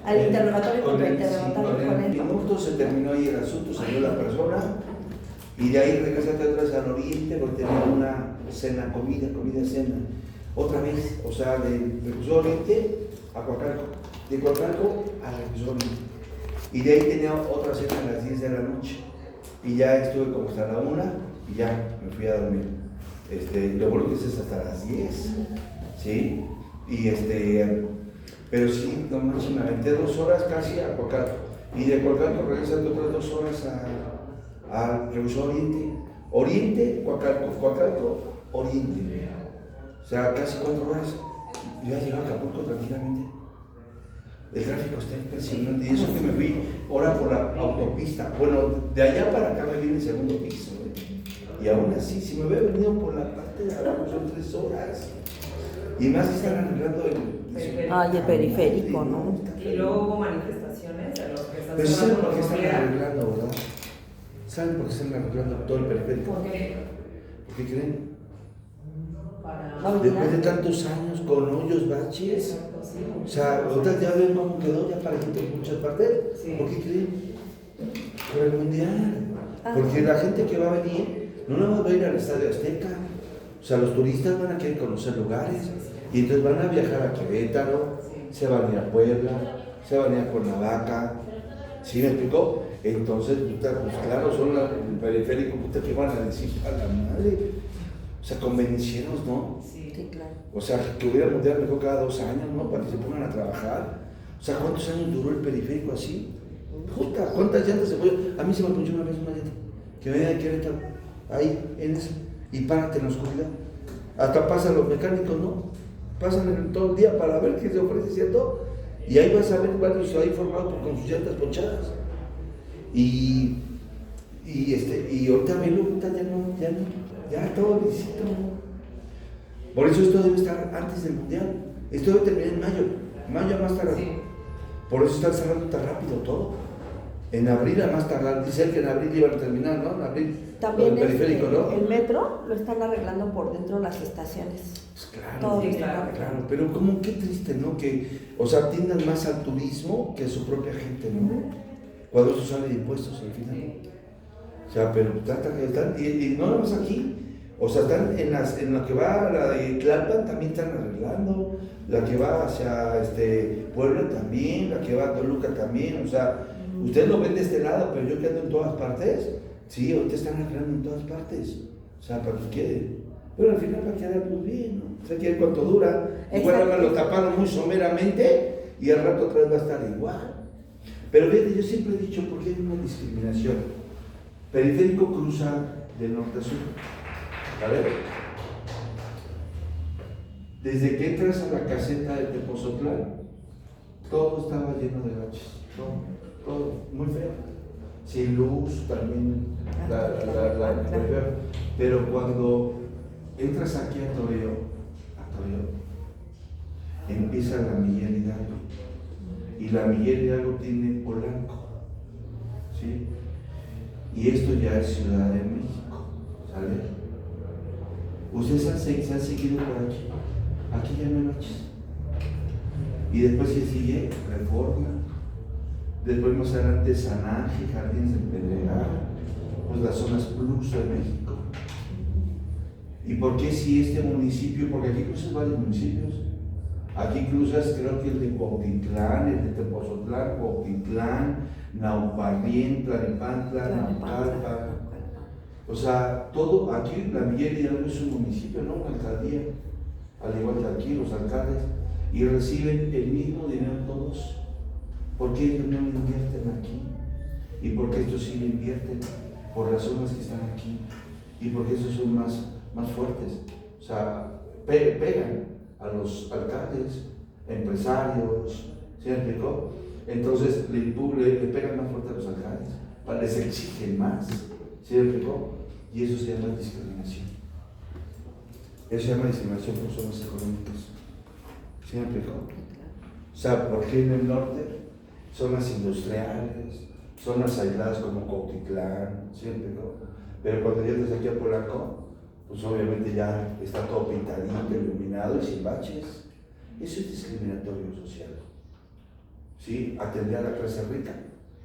Al interrogatorio con el con él. minuto se terminó ahí el asunto, salió la persona y de ahí regresaste otra vez al oriente porque tenía una cena, cena. Otra vez, o sea, de Reclusorio Oriente a Coacalco, de Coacalco a Reclusorio Oriente. Y de ahí tenía otra cena a las 10 de la noche. Y ya estuve como hasta la 1 y ya me fui a dormir. Lo bueno que es hasta las 10, ¿sí? Y pero sí, no manches, me aventé 2 horas casi a Coacalco. Y de Coacalco regresando otras 2 horas a Reclusorio Oriente, Coacalco, Oriente. O sea, casi 4 horas. Yo ya llegué a Acapulco tranquilamente. El tráfico está impresionante. Y eso que me fui ahora por la autopista. Bueno, de allá para acá me viene el segundo piso. Y aún así, si me hubiera venido por la parte de abajo, son 3 horas. Y más que están arreglando el periférico, ¿no? Y luego hubo manifestaciones en los que están. Pero ¿saben por qué están arreglando, verdad? ¿Saben por qué están arreglando todo el periférico? ¿Por qué? ¿Por qué creen? Para... Después de tantos años con hoyos, baches. Exacto, sí. O sea, ahorita ya ven cómo quedó, ya parejito en muchas partes. Sí. ¿Por qué creen? Por el mundial. Porque la gente que va a venir no nada más va a ir al Estadio Azteca. O sea, los turistas van a querer conocer lugares. Y entonces van a viajar a Querétaro, se van a ir a Puebla, se van a ir a Cuernavaca. ¿Sí me explicó? Entonces, puta, pues claro, son el periférico, puta, que van a decir a la madre. O sea, convencieros, ¿no? Sí, claro. O sea, que hubiera mundial mejor cada 2 años, ¿no? Para que se pongan a trabajar. O sea, ¿cuántos años duró el periférico así? Puta, ¿cuántas llantas se fue? A mí se me ponchó una vez una llanta. Que venía de Querétaro, ahí, en eso. Y párate en la oscuridad. Hasta pasan los mecánicos, ¿no? Pasan todo el día para ver qué se ofrece, ¿cierto? Y ahí vas a ver varios ahí formados con sus llantas ponchadas. Y ahorita velo, ahorita ya todo lisito. Por eso esto debe estar antes del mundial. Esto debe terminar en mayo a más tardar. Sí. Por eso están cerrando tan rápido todo. En abril a más tardar, dicen que en abril iban a terminar, ¿no? En abril. También el periférico, ¿no? El metro lo están arreglando por dentro las estaciones. Pues claro, todo sí, claro. Pero como qué triste, ¿no? Que, o sea, atiendan más al turismo que a su propia gente, ¿no? Cuando eso sale de impuestos al final. Sí. O sea, pero trata que están, y no nada más aquí, o sea, están en la que va, la de Tlalpan también están arreglando, la que va hacia Puebla también, la que va a Toluca también, o sea, ustedes lo ven de este lado, pero yo que ando en todas partes, sí, ahorita están arreglando en todas partes, o sea, para que quede. Pero al final va a quedar muy bien, ¿no? O sea, que cuánto dura, igual ahora lo taparon muy someramente y al rato otra vez va a estar igual. Pero fíjate, yo siempre he dicho, ¿por qué hay una discriminación? Periférico cruza de norte a sur. A ver, desde que entras a la caseta de Tepozotlán, todo estaba lleno de baches, todo, muy feo. Sin luz también, pero cuando entras aquí a Toreo, empieza la Miguel Hidalgo. Y la Miguel Hidalgo tiene Polanco, ¿sí? Y esto ya es Ciudad de México, ¿sale? Ustedes se han seguido por aquí ya no hay baches. Y después se sigue Reforma, después más adelante San Ángel, Jardines del Pedregal, pues las zonas plus de México. ¿Y por qué si este municipio? Porque aquí cruzas varios municipios. Aquí cruzas, creo que el de Cuautitlán, el de Tepozotlán, Cuautitlán, Nauparrien, Tlalnepantla, Naucalpan. O sea, todo aquí, la Miguel Hidalgo es un municipio, ¿no? Una alcaldía, al igual que aquí, los alcaldes, y reciben el mismo dinero todos. ¿Por qué ellos no invierten aquí? ¿Y por qué estos sí lo invierten? Por las zonas que están aquí. ¿Y porque estos son más fuertes? O sea, pegan a los alcaldes, empresarios, ¿sí me explicó? Entonces le pegan más fuerte a los alcaldes, les exigen más, ¿sí me explicó? Y eso se llama discriminación. Eso se llama discriminación por zonas económicas, ¿sí me explicó? O sea, porque en el norte, zonas industriales, zonas aisladas como Cuautitlán, ¿sí me explicó? Pero cuando llegas aquí a Polanco, pues obviamente ya está todo pintadito, iluminado y sin baches. Eso es discriminatorio social. ¿sí? Atender a la clase rica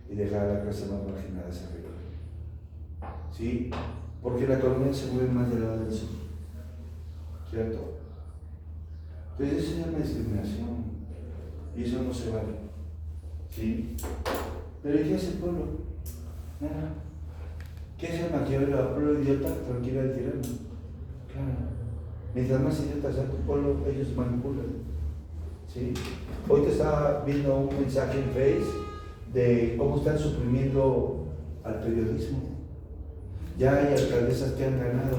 y dejar a la clase más marginada hacia arriba, ¿sí? Porque la economía se mueve más del lado del sur, ¿cierto? Entonces eso se llama discriminación y eso no se vale, ¿sí? Pero ¿qué hace el pueblo? Nada. ¿Qué hace el Maquiavelo? ¿El pueblo idiota? Tranquila el tirano. Claro. Mientras más idiotas sea tu pueblo, ellos manipulan, ¿sí? Hoy te estaba viendo un mensaje en Face de cómo están suprimiendo al periodismo. Ya hay alcaldesas que han ganado,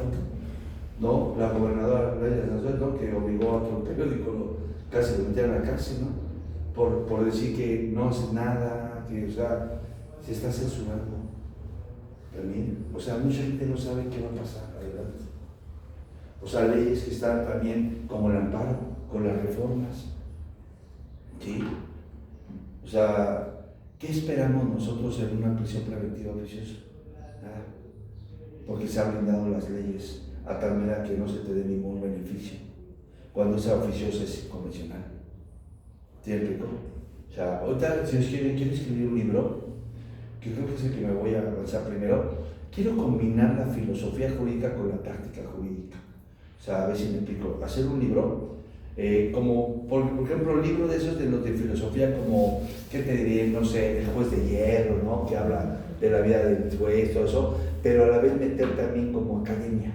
¿no? La gobernadora Laida Sansores, ¿no? Que obligó a otro periódico, casi lo metieron a la cárcel, ¿no? Por decir que no hace nada, que, o sea, se está censurando. También, o sea, mucha gente no sabe qué va a pasar adelante. O sea, leyes que están también como el amparo, con las reformas, ¿sí? O sea, ¿qué esperamos nosotros en una prisión preventiva oficiosa? Nada. Porque se han blindado las leyes a tal manera que no se te dé ningún beneficio cuando esa oficiosa es convencional. ¿Te explico? O sea, ahorita, si quiero escribir un libro, que creo que es el que me voy a lanzar primero, quiero combinar la filosofía jurídica con la práctica jurídica. O sea, a ver si me explico. Hacer un libro, como por ejemplo, libro de esos de los de filosofía, como, ¿qué te diré? No sé, el juez de hierro, ¿no? Que habla de la vida del juez, todo eso, pero a la vez meter también como academia.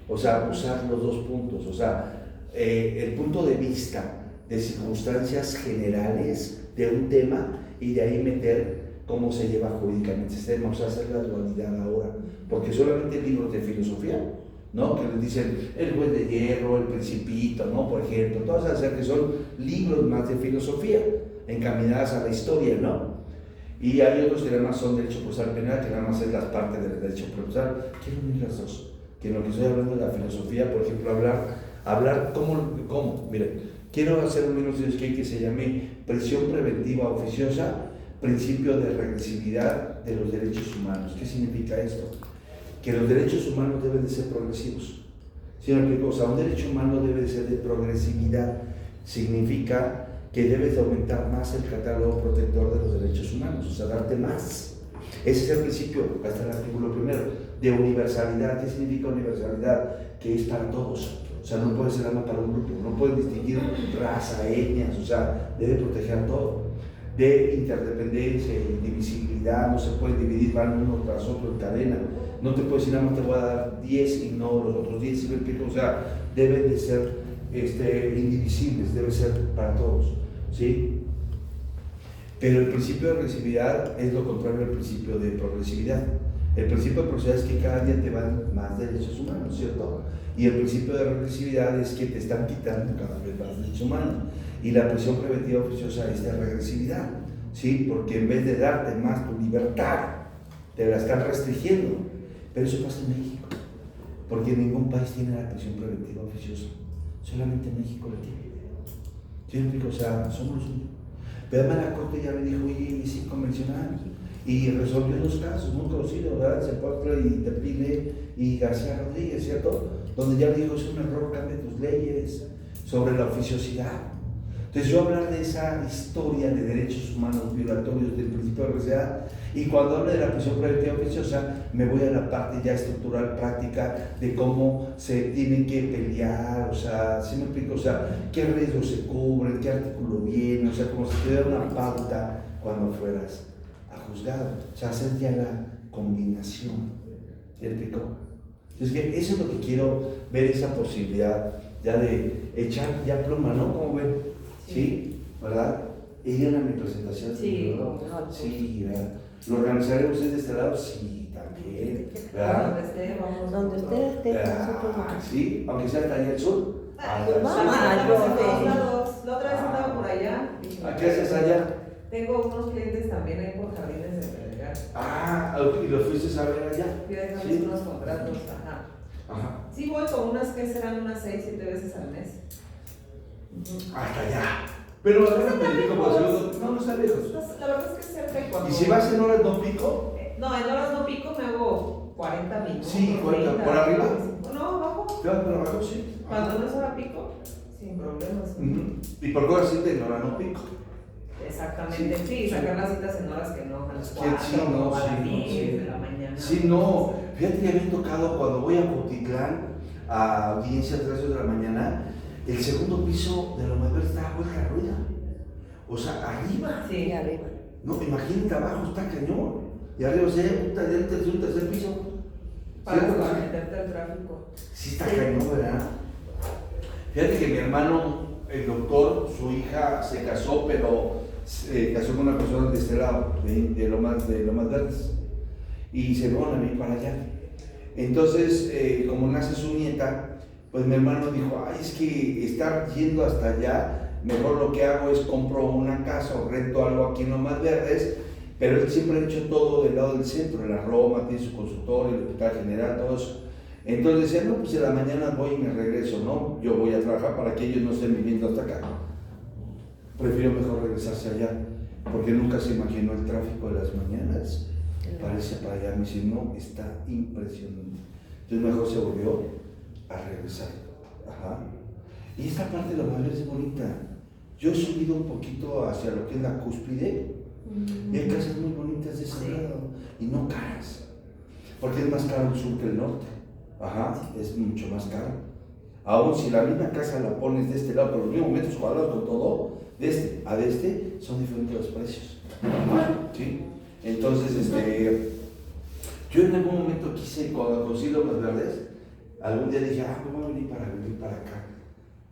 O sea, usar los dos puntos. O sea, el punto de vista de circunstancias generales de un tema y de ahí meter cómo se lleva jurídicamente ese tema, o sea, hacer la dualidad ahora, porque solamente libros de filosofía, ¿no? Que les dicen el juez de hierro, el principito, ¿no? Por ejemplo, todas esas que son libros más de filosofía, encaminadas a la historia, ¿no? Y hay otros que nada más son derecho procesal penal, que nada más es las partes del derecho procesal. Quiero unir las dos, que en lo que estoy hablando de la filosofía, por ejemplo, hablar cómo, miren, quiero hacer un libro que se llame Prisión Preventiva Oficiosa, Principio de Regresividad de los Derechos Humanos. ¿Qué significa esto? Que los derechos humanos deben de ser progresivos. ¿Sí me explico? O sea, un derecho humano debe de ser de progresividad. Significa que debes de aumentar más el catálogo protector de los derechos humanos, o sea, darte más. Ese es el principio, hasta el artículo primero, de universalidad. ¿Qué significa universalidad? Que es para todos. O sea, no puede ser nada para un grupo, no pueden distinguir raza, etnias, o sea, debe proteger a todo. De interdependencia y divisibilidad, no se puede dividir, van uno tras otro en cadena. No te puedo decir, nada más te voy a dar 10 y no los otros 10, o sea, deben de ser indivisibles, debe ser para todos, ¿sí? Pero el principio de regresividad es lo contrario al principio de progresividad. El principio de progresividad es que cada día te van más derechos humanos, ¿cierto? Y el principio de regresividad es que te están quitando cada vez más derechos humanos. Y la prisión preventiva oficiosa es de regresividad, ¿sí? Porque en vez de darte más tu libertad, te la están restringiendo. Pero eso pasa en México, porque ningún país tiene la prisión preventiva oficiosa, solamente México la tiene. ¿Sí? O sea, somos los únicos. Pero además la Corte ya le dijo, oye, es inconvencional, y resolvió dos casos muy conocidos, ¿verdad? Zapotla y Tepile y García Rodríguez, ¿cierto? Donde ya le dijo, es un error, cambia tus leyes sobre la oficiosidad. Entonces yo hablar de esa historia de derechos humanos violatorios del principio de regresividad, y cuando hablo de la prisión preventiva oficiosa me voy a la parte ya estructural práctica de cómo se tiene que pelear, o sea, ¿sí me explico? O sea, qué riesgos se cubren, qué artículo viene, o sea, como si te diera una pauta cuando fueras a juzgado, o sea, hacer ya la combinación, ¿sí me explico? Entonces que eso es lo que quiero ver, esa posibilidad ya de echar ya pluma, ¿no? Como ven. ¿Sí? ¿Verdad? ¿Irían a mi presentación? Sí, ¿no? Sí, ¿verdad? ¿Lo organizaremos de este lado? Sí, también, ¿verdad? Donde esté, vamos. Donde usted esté, nosotros vamos. Sí, aunque sea hasta allá al sur. Pues vamos a La otra vez andaba por allá. ¿A qué haces allá? Tengo unos clientes también ahí por Jardines de Pedregal. ¿Y lo fuiste a ver allá? Fui a dejarles unos contratos, ajá. Ajá. Sí, voy con unas que serán unas 6, 7 veces al mes. Hasta allá. Pero No está lejos. no está lejos. La verdad es que es cerca y cuando... ¿Y si vas en horas no pico? No, en horas no pico me hago 40 minutos. Sí, 40. 30, ¿Por arriba? No, abajo. ¿Te vas por abajo? Sí. Cuando no es hora pico, sin problemas. ¿Y por qué hora sí en hora no pico? Exactamente, sí, sacar las citas en horas que no, a las Sí, 4 sí, no, o a las sí, no, 10 sí. de la mañana. Sí, no, fíjate que me ha tocado cuando voy a Cuautitlán a audiencia a 3 de la mañana, el segundo piso de la Madrid está vuelta a rueda. O sea, arriba. Sí, Y arriba. No, imagínate, abajo está cañón. Y arriba se un tercer piso. para ¿Cierto? meterte al tráfico. Sí está cañón, ¿verdad? Fíjate que mi hermano, el doctor, su hija se casó, pero se casó con una persona de este lado, de Lomas Verdes. Y se fueron a venir para allá. Entonces, como nace su nieta, pues mi hermano dijo, ay, es que estar yendo hasta allá, mejor lo que hago es compro una casa o rento algo aquí en Lomas Verdes, pero él siempre ha hecho todo del lado del centro, en la Roma, tiene su consultorio, el hospital general, todo eso. Entonces decía, no, pues en la mañana voy y me regreso, ¿no? Yo voy a trabajar para que ellos no estén viviendo hasta acá. Prefiero mejor regresarse allá, porque nunca se imaginó el tráfico de las mañanas. Parece para allá, me dice, no, está impresionante. Entonces mejor se volvió a regresar. Ajá. Y esta parte de la madre es bonita. Yo he subido un poquito hacia lo que es la cúspide, y hay casas muy bonitas de ese lado, y no caras, porque es más caro el sur que el norte. Ajá, es mucho más caro. Aún si la misma casa la pones de este lado, pero los mismos metros cuadrados con todo, de este a de este, son diferentes los precios. ¿Sí? Entonces, yo en algún momento quise, cuando conocí Lomas Verdes, algún día dije, me voy a venir para acá.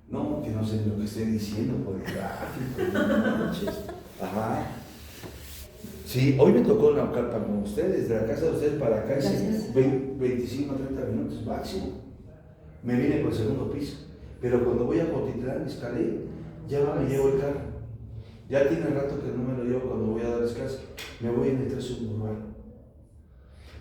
No, que no sé lo que estoy diciendo por el tráfico, no manches. Ajá. Sí, hoy me tocó una carpa con ustedes, de la casa de ustedes para acá, es 25 a 30 minutos máximo. Me vine por el segundo piso, pero cuando voy a Cuautitlán, escalé, ya no me llevo el carro. Ya tiene rato que no me lo llevo cuando voy a dar clases, me voy en el tren suburbano.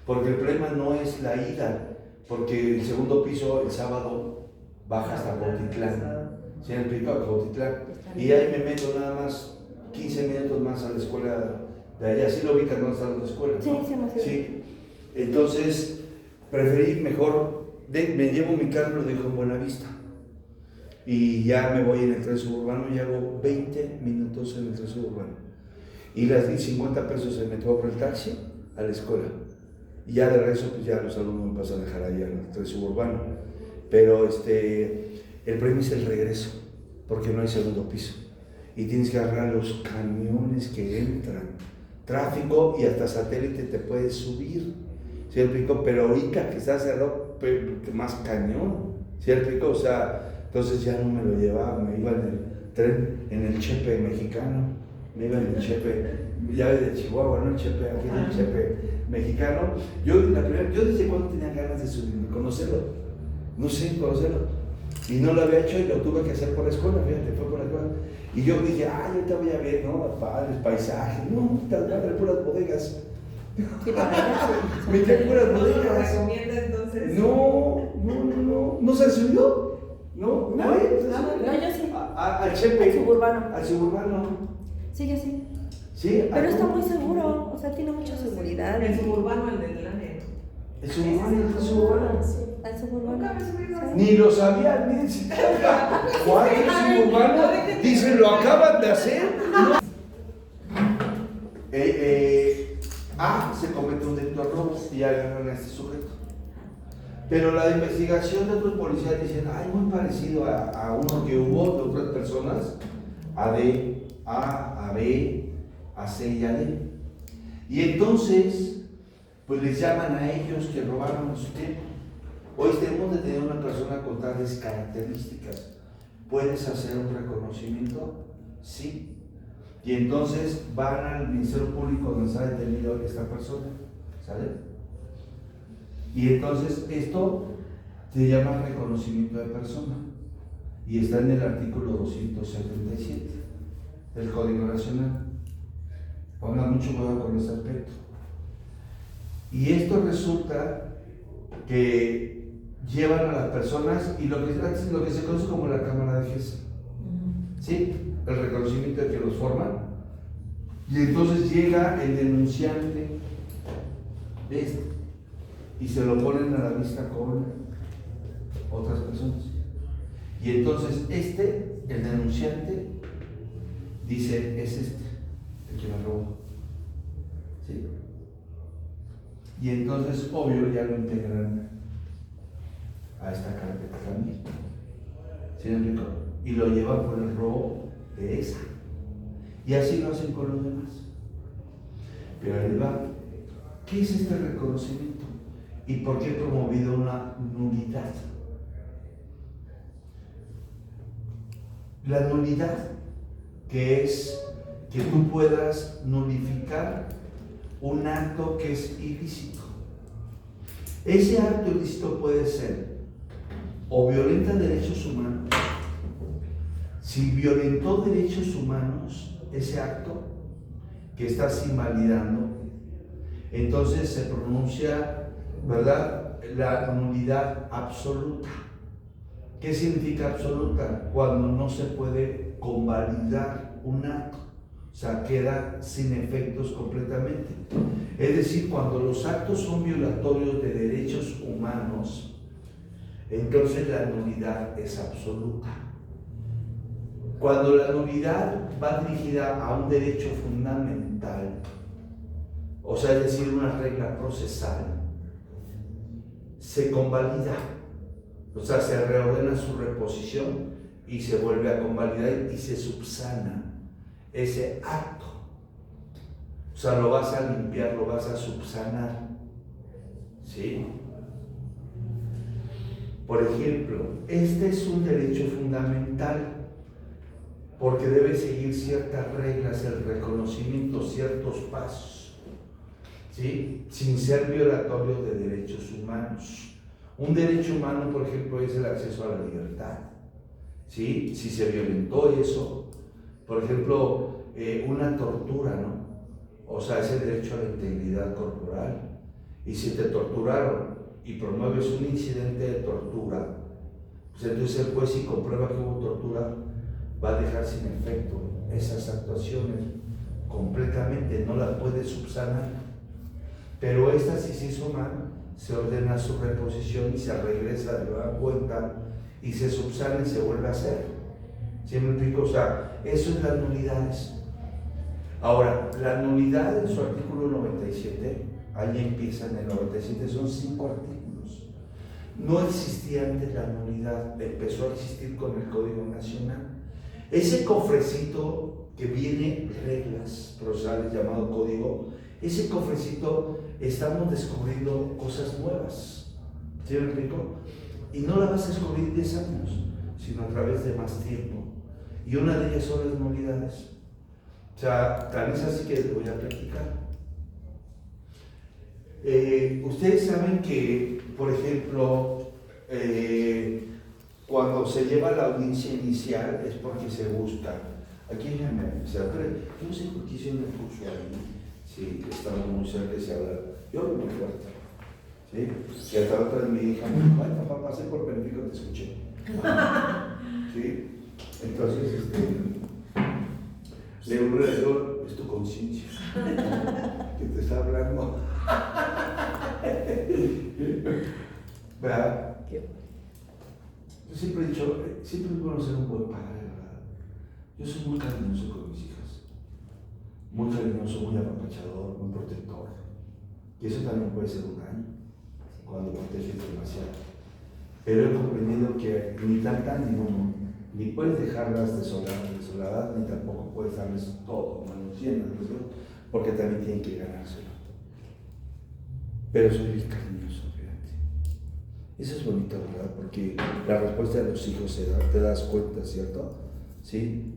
Porque el problema no es la ida, porque el segundo piso el sábado baja hasta Cuautitlán. ¿Sí me explico? A Cuautitlán. Y ahí me meto nada más 15 minutos más a la escuela de allá. ¿Sí lo ubican dónde está la escuela? Sí, ¿no? sí, sí. Sí. Entonces, preferí mejor, me llevo mi carro, lo dejo en Buenavista. Y ya me voy en el tren suburbano y hago 20 minutos en el tren suburbano. Y las di 50 pesos en el por el taxi a la escuela. Y ya de regreso, pues ya los alumnos me pasan a dejar allá en el tren suburbano. Pero el premio es el regreso, porque no hay segundo piso. Y tienes que agarrar los camiones que entran, tráfico y hasta satélite te puedes subir. ¿Sí el pico? Pero ahorita que está cerrado, más cañón. ¿Sí el pico? O sea, entonces ya no me lo llevaba, me iba en el tren, en el Chepe mexicano, me iba en el Chepe, ya de Chihuahua, ¿no? El Chepe, aquí en el Chepe mexicano. Yo desde cuando tenía ganas de subirme, conocerlo, no sé, conocerlo. Y no lo había hecho y lo tuve que hacer por la escuela, fíjate, fue por la escuela. Y yo dije, ahorita voy a ver, ¿no? Padres, paisajes, no, tal madre, puras bodegas. Sí, para allá sí. Me trae puras ¿No lo bodegas. recomienda entonces? ¿No se han subido? ¿No? No, yo sí. Al Chepe. Al suburbano. Al suburbano. Sí, yo sí. Sí. Pero está muy seguro, o sea, tiene mucha seguridad. El suburbano, el de Tlane. El suburbano. Al suburbano. Nunca me he subido. Ni lo sabían, ni siquiera. ¿Cuál es el suburbano? Dicen, lo acaban de hacer. Se comete un delito de robo y agarran a este sujeto. Pero la investigación de otros policías dicen, muy parecido a uno que hubo de otras personas, A, D, A, B, A, C y A, D. Y entonces, pues les llaman a ellos que robaron su tiempo. Hoy tenemos de tener una persona con tales características. ¿Puedes hacer un reconocimiento? Sí. Y entonces van al Ministerio Público donde está detenido esta persona, ¿sabes? Y entonces esto se llama reconocimiento de persona y está en el artículo 277 del Código Nacional. Pongan mucho cuidado con este aspecto. Y esto resulta que llevan a las personas y lo que se conoce como la cámara de GESA. ¿Sí? El reconocimiento de que los forman. Y entonces llega el denunciante de esto y se lo ponen a la vista con otras personas. Y entonces el denunciante, dice, es este. el que me robó. ¿Sí? Y entonces, obvio, ya lo integran a esta carpeta también. ¿Sí me explico? Y lo llevan por el robo de esa. Y así lo hacen con los demás. Pero ahí va. ¿Qué es este reconocimiento? ¿Y por qué he promovido una nulidad? La nulidad, que es que tú puedas nulificar un acto que es ilícito. Ese acto ilícito puede ser o violenta derechos humanos. Si violentó derechos humanos, ese acto que estás invalidando, entonces se pronuncia, ¿verdad?, la nulidad absoluta. ¿Qué significa absoluta? Cuando no se puede convalidar un acto, o sea, queda sin efectos completamente. Es decir, cuando los actos son violatorios de derechos humanos, entonces la nulidad es absoluta. Cuando la nulidad va dirigida a un derecho fundamental, o sea, es decir, una regla procesal, se convalida, o sea, se reordena su reposición y se vuelve a convalidar y se subsana ese acto. O sea, lo vas a limpiar, lo vas a subsanar. ¿Sí? Por ejemplo, este es un derecho fundamental porque debe seguir ciertas reglas, el reconocimiento, ciertos pasos, ¿sí?, sin ser violatorio de derechos humanos. Un derecho humano, por ejemplo, es el acceso a la libertad, ¿sí? Si se violentó eso, por ejemplo, una tortura, ¿no? O sea, es el derecho a la integridad corporal. Y si te torturaron y promueves un incidente de tortura, pues entonces el juez, si comprueba que hubo tortura, va a dejar sin efecto esas actuaciones completamente, no las puede subsanar. Pero esta, si se hizo mal, se ordena su reposición y se regresa de nueva cuenta y se subsana y se vuelve a hacer. ¿Sí me explico? O sea, eso es las nulidades. Ahora, la nulidad en su artículo 97, ahí empieza en el 97, son 5 artículos. No existía antes la nulidad, empezó a existir con el Código Nacional. Ese cofrecito que viene reglas procesales llamado código, ese cofrecito estamos descubriendo cosas nuevas. ¿Sí me explico? Y no la vas a descubrir en 10 años, sino a través de más tiempo. Y una de ellas son las nulidades. O sea, tal vez así que les voy a platicar. Ustedes saben que, por ejemplo, cuando se lleva la audiencia inicial es porque se busca. Aquí déjenme empezar. Yo no sé por qué hicieron el curso ahí. Sí, estamos muy cerca de hablar. Yo hablo muy fuerte. ¿Sí? Que hasta la otra vez mi hija me dijo: ay, papá, pasé por Benfica, te escuché. ¿Sí? Entonces, le digo, alrededor es tu conciencia que te está hablando. ¿Verdad? Yo siempre he dicho, siempre es bueno ser un buen padre, ¿verdad? Yo soy muy cariñoso con mis hijas, muy cariñoso, muy apapachador, muy protector. Y eso también puede ser un daño cuando proteges demasiado. Pero he comprendido que ni tan ni uno, ni puedes dejarlas desoladas, ni tampoco puedes darles todo, manos llenas, ¿no? Porque también tienen que ganárselo. Pero soy muy cariñoso, fíjate. Eso es bonito, ¿verdad? Porque la respuesta de los hijos se da, te das cuenta, ¿cierto? ¿Sí?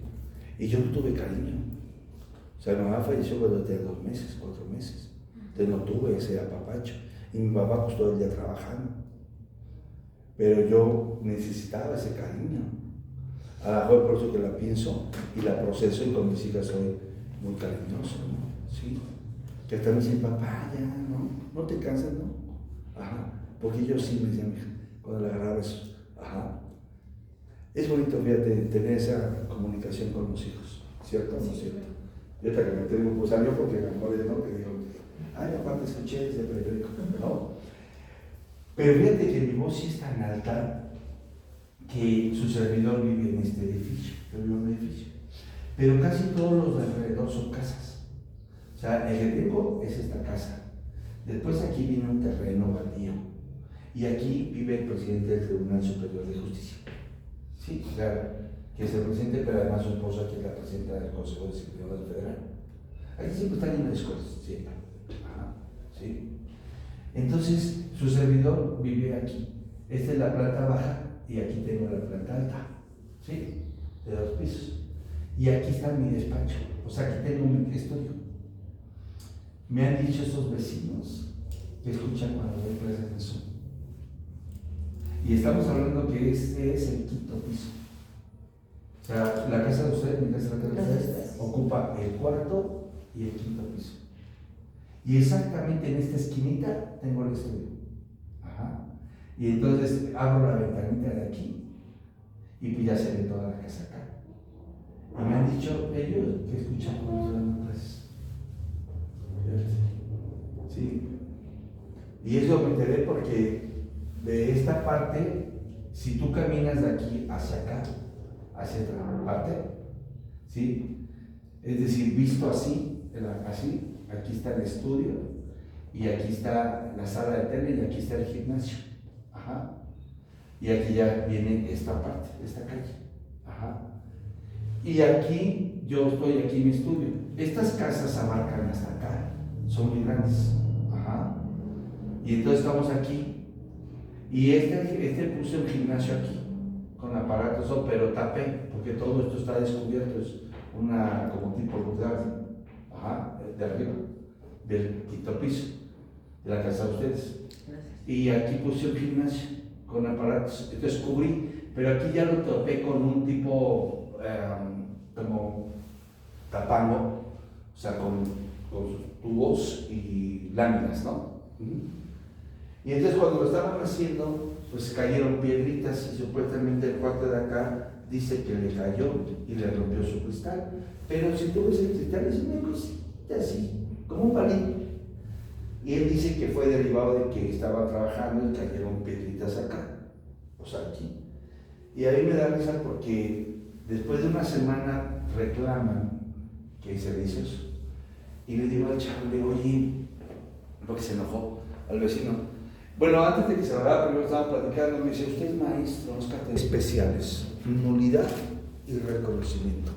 Y yo no tuve cariño. O sea, mi mamá falleció cuando tenía 2 meses, 4 meses. Entonces no tuve ese apapacho. Y mi papá pues todo el día trabajando. Pero yo necesitaba ese cariño. A lo mejor por eso que la pienso y la proceso, y con mis hijas soy muy cariñoso, ¿no? ¿Sí? Que hasta me dicen, papá, ya, ¿no? ¿No te cansas, no? Ajá. Porque ellos sí me decían, cuando la agarraba eso. Ajá. Es bonito, fíjate, tener esa comunicación con los hijos, ¿cierto? ¿No es cierto? Yo hasta que me tengo, pues salió porque a lo mejor no, que digo, ay, papá, te escuché desde periódico, ¿no? Pero fíjate que mi voz sí es tan alta que su servidor vive en este edificio, yo vivo en un edificio. Pero casi todos los de alrededor son casas. sea, el que tengo es esta casa. Después aquí viene un terreno baldío. Y aquí vive el presidente del Tribunal Superior de Justicia. Sí, claro, que es el presidente, pero además su esposa, que es la presidenta del Consejo Disciplinario Federal. Aquí siempre están en las escuelas, siempre. Ajá, ¿sí? Entonces, su servidor vive aquí. Esta es la planta baja y aquí tengo la planta alta, ¿sí? De 2 pisos. Y aquí está mi despacho, o sea, aquí tengo mi estudio. Me han dicho esos vecinos que escuchan cuando doy clases en Zoom. Y estamos hablando que este es el 5º piso. O sea, la casa de ustedes, mi casa de ustedes, ocupa el 4º y el 5º piso. Y exactamente en esta esquinita tengo el estudio. Ajá. Y entonces abro la ventanita de aquí y pues ya se ve toda la casa acá. Y me han dicho ellos que escuchan cuando estoy dando clases. Sí. Y eso me enteré porque de esta parte, si tú caminas de aquí hacia acá, hacia otra parte, ¿sí? Es decir, visto así, así, aquí está el estudio y aquí está la sala de tele y aquí está el gimnasio. Ajá. Y aquí ya viene esta parte, esta calle. Ajá. Y aquí, yo estoy aquí en mi estudio. Estas casas abarcan hasta acá, son muy grandes. Ajá. Y entonces estamos aquí. Y este puse un gimnasio aquí, con aparatos, pero tapé, porque todo esto está descubierto, es una como tipo lugar, ajá, de arriba, del 5º piso, de la casa de ustedes. Y aquí puse un gimnasio con aparatos, entonces cubrí, pero aquí ya lo tapé con un tipo como tapango, o sea, con tubos y láminas, ¿no? Y entonces cuando lo estaban haciendo, pues cayeron piedritas y supuestamente el cuarto de acá dice que le cayó y le rompió su cristal. Pero si tú ves el cristal es una cosita así, como un palito. Y él dice que fue derivado de que estaba trabajando y cayeron piedritas acá, o sea aquí. Y a mí me da risa porque después de una semana reclaman que se hizo eso. Y le digo al chavo, le digo, oye, porque se enojó al vecino. Bueno, antes de que se hablaba, primero estaba platicando, me dice, usted es maestro, Oscar, especiales, nulidad y reconocimiento,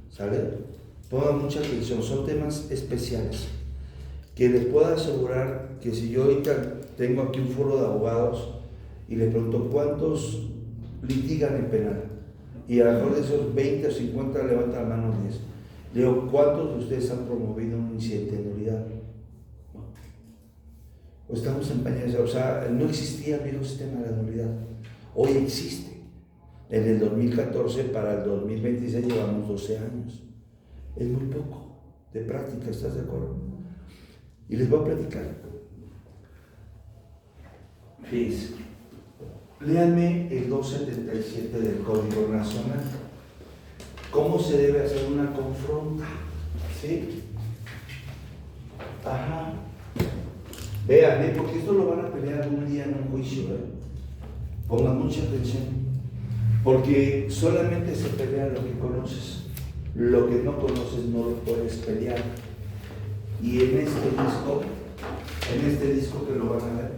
¿sale? Pongan mucha atención, son temas especiales, que les puedo asegurar que si yo ahorita tengo aquí un foro de abogados y les pregunto cuántos litigan en penal, y a lo mejor de esos 20 o 50 levantan la mano 10, le digo, ¿cuántos de ustedes han promovido un incidente de nulidad? O estamos en pañales, o sea, no existía el viejo sistema de la nulidad, hoy existe. En el 2014 para el 2026 llevamos 12 años, es muy poco de práctica, ¿estás de acuerdo? Y les voy a platicar. Fíjense, léanme el 277 del Código Nacional, cómo se debe hacer una confronta, ¿sí? Ajá. Vean, porque esto lo van a pelear un día en un juicio, pongan mucha atención, porque solamente se pelea lo que conoces, lo que no conoces no lo puedes pelear. Y en este disco que lo van a ver,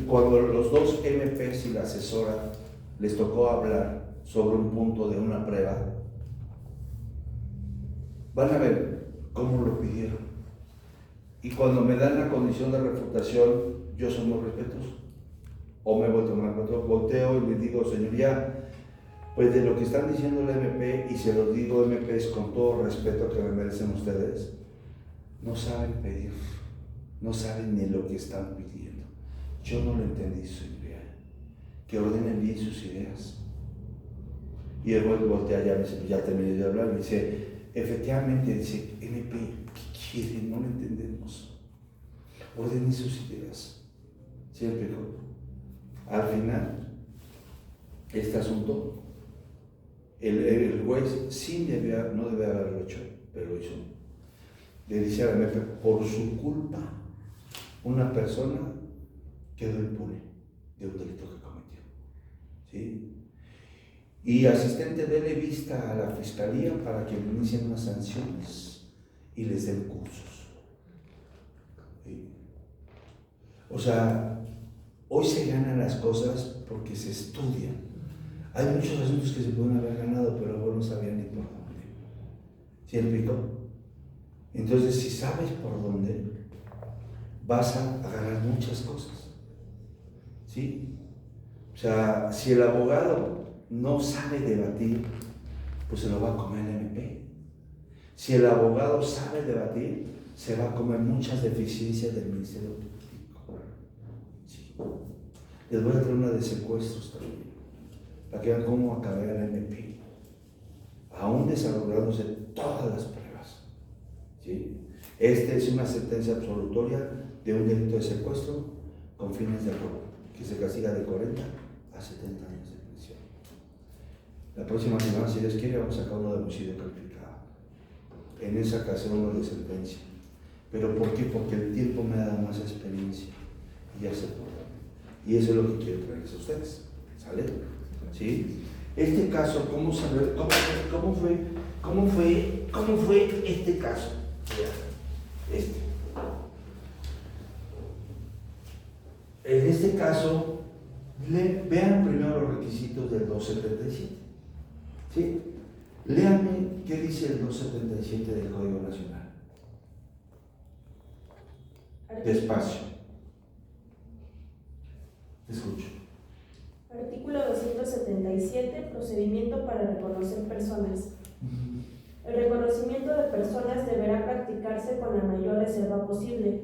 cuando los 2 MPs y la asesora les tocó hablar sobre un punto de una prueba, van a ver cómo lo pidieron. Y cuando me dan la condición de refutación, yo soy muy respetuoso. O me volteo y les digo, señoría, pues de lo que están diciendo la MP, y se los digo MPs con todo respeto que me merecen ustedes, no saben pedir, no saben ni lo que están pidiendo. Yo no lo entendí, señoría. Que ordenen bien sus ideas. Y el juez voltea ya, me dice, ya terminé de hablar, me dice, efectivamente, dice, MP, ¿qué quieren? No lo entendemos. Ordenen sus ideas. ¿Sí me explico? Al final, este asunto, el juez sí no debe haberlo hecho, pero lo hizo. Le dice a la MP, por su culpa, una persona quedó impune de un delito que cometió. ¿Sí? Y asistente, dele vista a la fiscalía para que inicien unas sanciones y les den cursos. ¿Sí? O sea, hoy se ganan las cosas porque se estudian. Hay muchos asuntos que se pueden haber ganado, pero vos no sabían ni por dónde. ¿Sí explico? Entonces, si sabes por dónde, vas a ganar muchas cosas. ¿Sí? O sea, si el abogado no sabe debatir, pues se lo va a comer el MP. Si el abogado sabe debatir, se va a comer muchas deficiencias del Ministerio Público. Sí. Les voy a traer una de secuestros también, para que vean cómo acabé el MP, aún desarrollándose todas las pruebas. ¿Sí? Esta es una sentencia absolutoria de un delito de secuestro con fines de robo, que se castiga de 40 a 70 años de prisión. La próxima semana, si Dios quiere, vamos a sacar uno de homicidio calificado. En esa ocasión uno de sentencia. ¿Pero por qué? Porque el tiempo me da más experiencia y ya sé por dónde. Y eso es lo que quiero traerles a ustedes. ¿Sale? ¿Sí? Este caso, ¿cómo fue este caso? En este caso, vean primero los requisitos del 277. ¿Sí? Léanme qué dice el 277 del Código Nacional. Despacio. Te escucho. Artículo 277. Procedimiento para reconocer personas. El reconocimiento de personas deberá practicarse con la mayor reserva posible.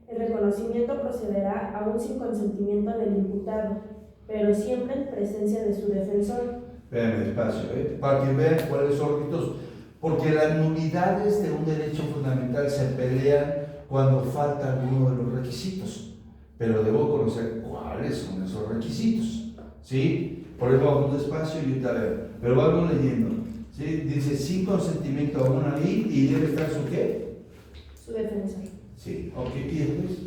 El reconocimiento procederá aún sin consentimiento del imputado, pero siempre en presencia de su defensor. Vean despacio, para que vean cuáles son los requisitos, porque las nulidades de un derecho fundamental se pelean cuando falta alguno de los requisitos, pero debo conocer cuáles son esos requisitos, ¿sí? Por eso vamos despacio y ahorita veo, pero vamos leyendo, ¿sí? Dice sin consentimiento a una ley y debe estar su ¿qué? Su defensor. Sí, ok, y después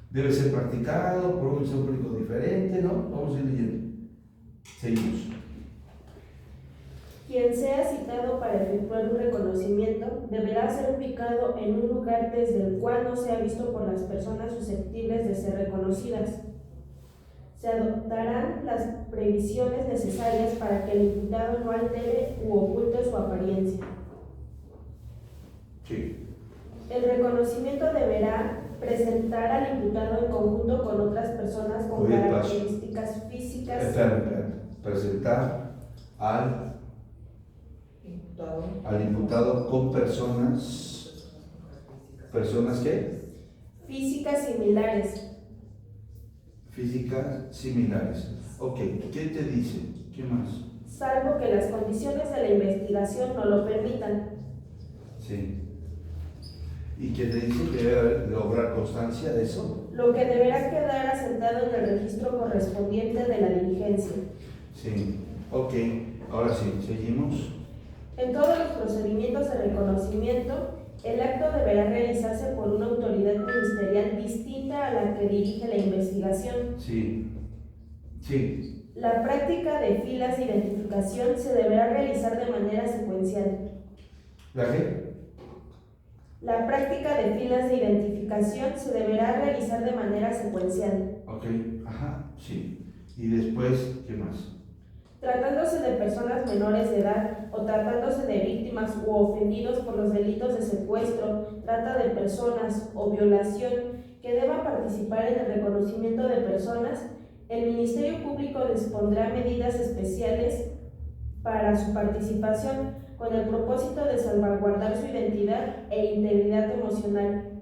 debe ser practicado por un ministerio público diferente, ¿no? Vamos a ir leyendo. Seguimos. Quien sea citado para efectuar un reconocimiento deberá ser ubicado en un lugar desde el cual no sea visto por las personas susceptibles de ser reconocidas. Se adoptarán las previsiones necesarias para que el imputado no altere u oculte su apariencia. Sí. El reconocimiento deberá presentar al imputado en conjunto con otras personas con características físicas. Espera. Presentar al imputado con personas ¿qué? Físicas similares. Físicas similares. Ok, ¿qué te dice? ¿Qué más? Salvo que las condiciones de la investigación no lo permitan. Sí. ¿Y qué te dice? Que debe lograr constancia de eso. Lo que deberá quedar asentado en el registro correspondiente de la diligencia. Sí. Ok, ahora sí, seguimos. En todos los procedimientos de reconocimiento, el acto deberá realizarse por una autoridad ministerial distinta a la que dirige la investigación. Sí. Sí. La práctica de filas de identificación se deberá realizar de manera secuencial. ¿La qué? La práctica de filas de identificación se deberá realizar de manera secuencial. Ok, ajá, sí. Y después, ¿qué más? Tratándose de personas menores de edad o tratándose de víctimas u ofendidos por los delitos de secuestro, trata de personas o violación que deban participar en el reconocimiento de personas, el Ministerio Público dispondrá medidas especiales para su participación con el propósito de salvaguardar su identidad e integridad emocional.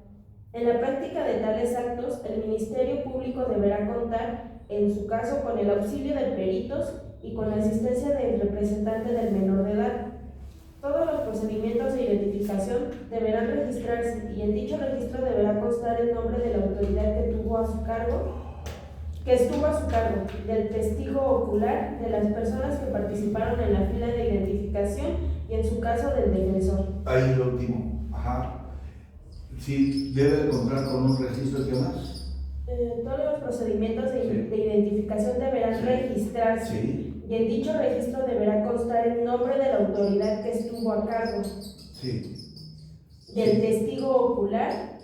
En la práctica de tales actos, el Ministerio Público deberá contar, en su caso, con el auxilio de peritos y con la asistencia del representante del menor de edad. Todos los procedimientos de identificación deberán registrarse y en dicho registro deberá constar el nombre de la autoridad que estuvo a su cargo, del testigo ocular, de las personas que participaron en la fila de identificación y en su caso del defensor. Ahí lo último, ajá. Sí, debe contar con un registro, ¿qué más? Todos los procedimientos de identificación deberán registrarse. Sí. y en dicho registro deberá constar el nombre de la autoridad que estuvo a cargo, Sí, del testigo ocular,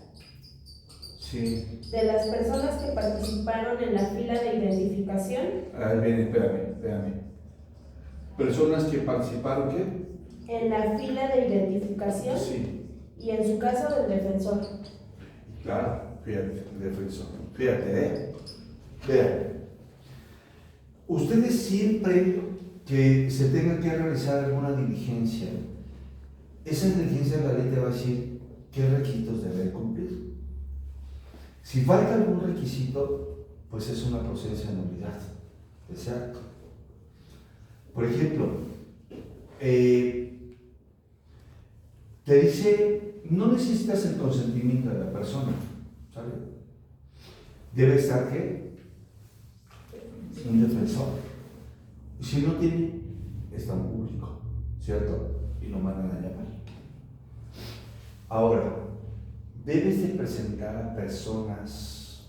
sí. de las personas que participaron en la fila de identificación, Ahí viene, espérame. Personas que participaron, ¿qué? en la fila de identificación Sí, y en su caso del defensor. claro, fíjate, defensor. Fíjate, vean. Ustedes siempre que se tenga que realizar alguna diligencia, esa diligencia la ley te va a decir qué requisitos debe cumplir. Si falta algún requisito, pues es una procedencia de nulidad de ese acto. Por ejemplo, te dice, no necesitas el consentimiento de la persona, ¿sale? Debe estar, ¿qué? Un defensor. Y si no tiene, está un público, ¿cierto? Y lo mandan a llamar. Ahora, debes de presentar a personas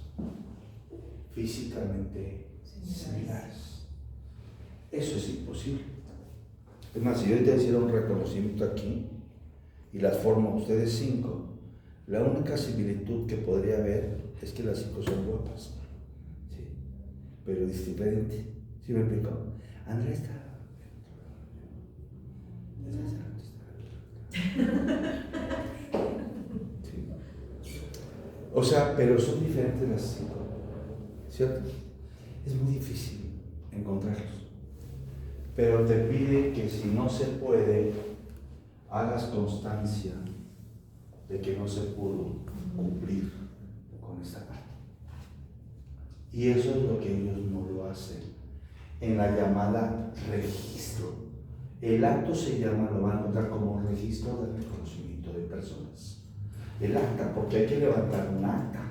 físicamente similares. Eso es imposible. Es más, si yo te hiciera un reconocimiento aquí y las formo a ustedes 5, la única similitud que podría haber es que las 5 son guapas, ¿sí? Pero es diferente. ¿Sí me explico? Andrea está. Sí. O sea, pero son diferentes las 5, ¿cierto? Es muy difícil encontrarlos. Pero te pide que si no se puede, hagas constancia de que no se pudo cumplir con esta parte. Y eso es lo que ellos no lo hacen en la llamada registro. El acto se llama, lo van a encontrar como registro de reconocimiento de personas. El acta, porque hay que levantar un acta,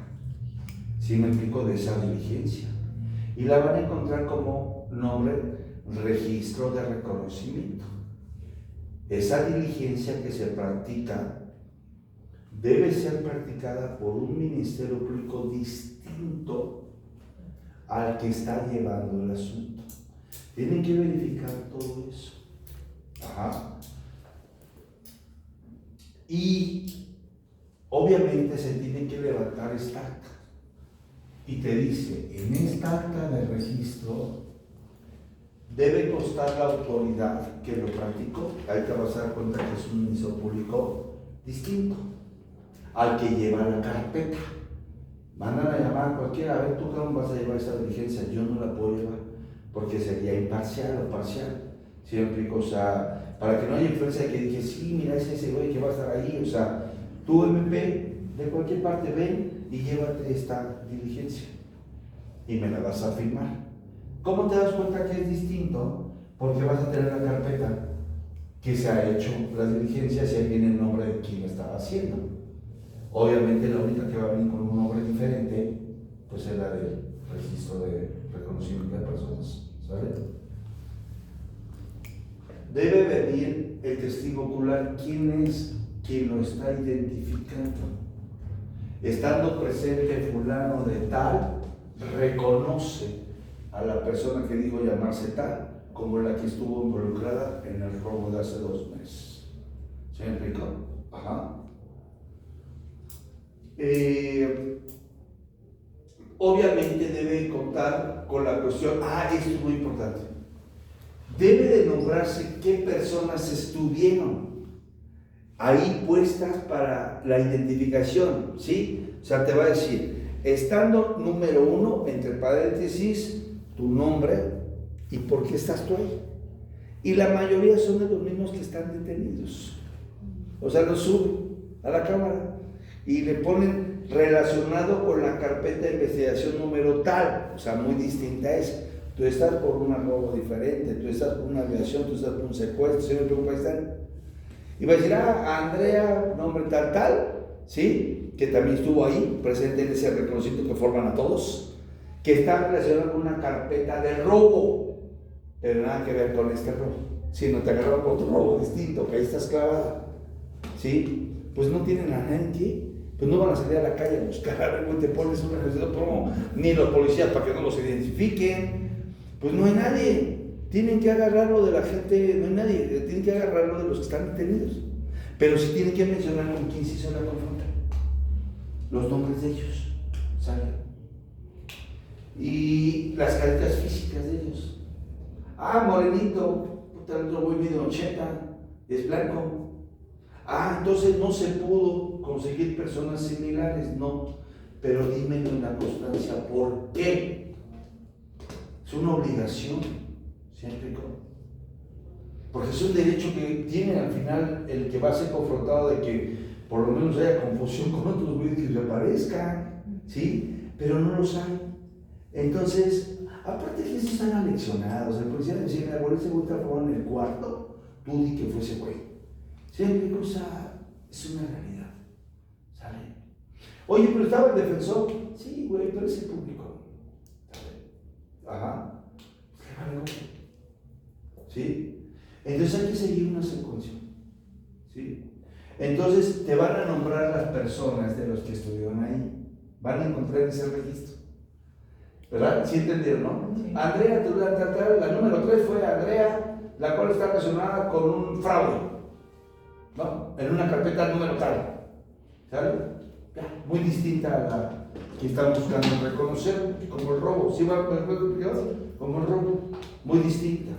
¿sí me explico? De esa diligencia. Y la van a encontrar como nombre registro de reconocimiento. Esa diligencia que se practica debe ser practicada por un ministerio público distinto al que está llevando el asunto. Tienen que verificar todo eso. Ajá. Y obviamente se tiene que levantar esta acta. Y te dice, en esta acta de registro debe constar la autoridad que lo practicó. Ahí te vas a dar cuenta que es un ministerio público distinto al que lleva la carpeta. Mandan a llamar a cualquiera, a ver, tú cómo vas a llevar esa diligencia. Yo no la puedo llevar porque sería imparcial o parcial. ¿Sí me explico? O sea, para que no haya influencia de que dije, sí, mira, es ese güey que va a estar ahí. O sea, tú, MP, de cualquier parte ven y llévate esta diligencia y me la vas a firmar. ¿Cómo te das cuenta que es distinto? Porque vas a tener la carpeta que se ha hecho las diligencias y ahí viene el nombre de quien lo estaba haciendo. Obviamente la única que va a venir con un nombre diferente, pues es la del registro de reconocimiento de personas, ¿sabes? Debe venir el testigo ocular, quién es quien lo está identificando. Estando presente fulano de tal, reconoce a la persona que dijo llamarse tal como la que estuvo involucrada en el robo de hace 2 meses. ¿Se me explicó? Ajá. Obviamente debe contar con la cuestión, esto es muy importante, debe de nombrarse qué personas estuvieron ahí puestas para la identificación, ¿sí? O sea, te va a decir, estando número 1, entre paréntesis, tu nombre y por qué estás tú ahí. Y la mayoría son de los mismos que están detenidos. O sea, los suben a la cámara y le ponen relacionado con la carpeta de investigación número tal, o sea, muy distinta a esa. Tú estás por un robo diferente, tú estás por una violación, tú estás por un secuestro, ¿sí me preocupa? Y va a decir, Andrea, nombre tal, ¿sí? Que también estuvo ahí, presente en ese reconocimiento que forman a todos, que está relacionado con una carpeta de robo, pero nada que ver con este robo, sino te agarraron con otro robo distinto, que ahí estás clavada, ¿sí? Pues no tienen a nadie, pues no van a salir a la calle a buscar, a ver, te pones un registro promo, ni los policías para que no los identifiquen, pues no hay nadie. tienen que agarrarlo de la gente, no hay nadie, tienen que agarrarlo de los que están detenidos. Pero sí tienen que mencionar con quién se hizo la consulta, los nombres de ellos, ¿saben? Y las características físicas de ellos. Morenito, puta, el otro güey mide 80, es blanco. Entonces no se pudo conseguir personas similares, no. Pero dímelo en la constancia, ¿por qué? Es una obligación, siempre con. Porque es un derecho que tiene al final el que va a ser confrontado de que por lo menos haya confusión con otros güeyes que reaparezcan, ¿sí? Pero no los hay. Entonces, aparte que esos están aleccionados, el policía decía, bueno, ese güey está robando en el cuarto, tú di que fue ese güey. Siempre cosa es una realidad, ¿sale? Oye, pero estaba el defensor. Sí, güey, pero es el público. ¿Sale? Ajá. ¿Sí? Entonces hay que seguir una secuencia. ¿Sí? Entonces te van a nombrar las personas de los que estuvieron ahí. Van a encontrar ese registro. ¿Verdad? ¿Sí entendieron, no? Sí. Andrea, la número 3 fue Andrea, la cual está relacionada con un fraude, ¿no? En una carpeta número tal. ¿Sabes? Muy distinta a la que estamos buscando reconocer, como el robo. ¿Sí va como el robo? Muy distinta.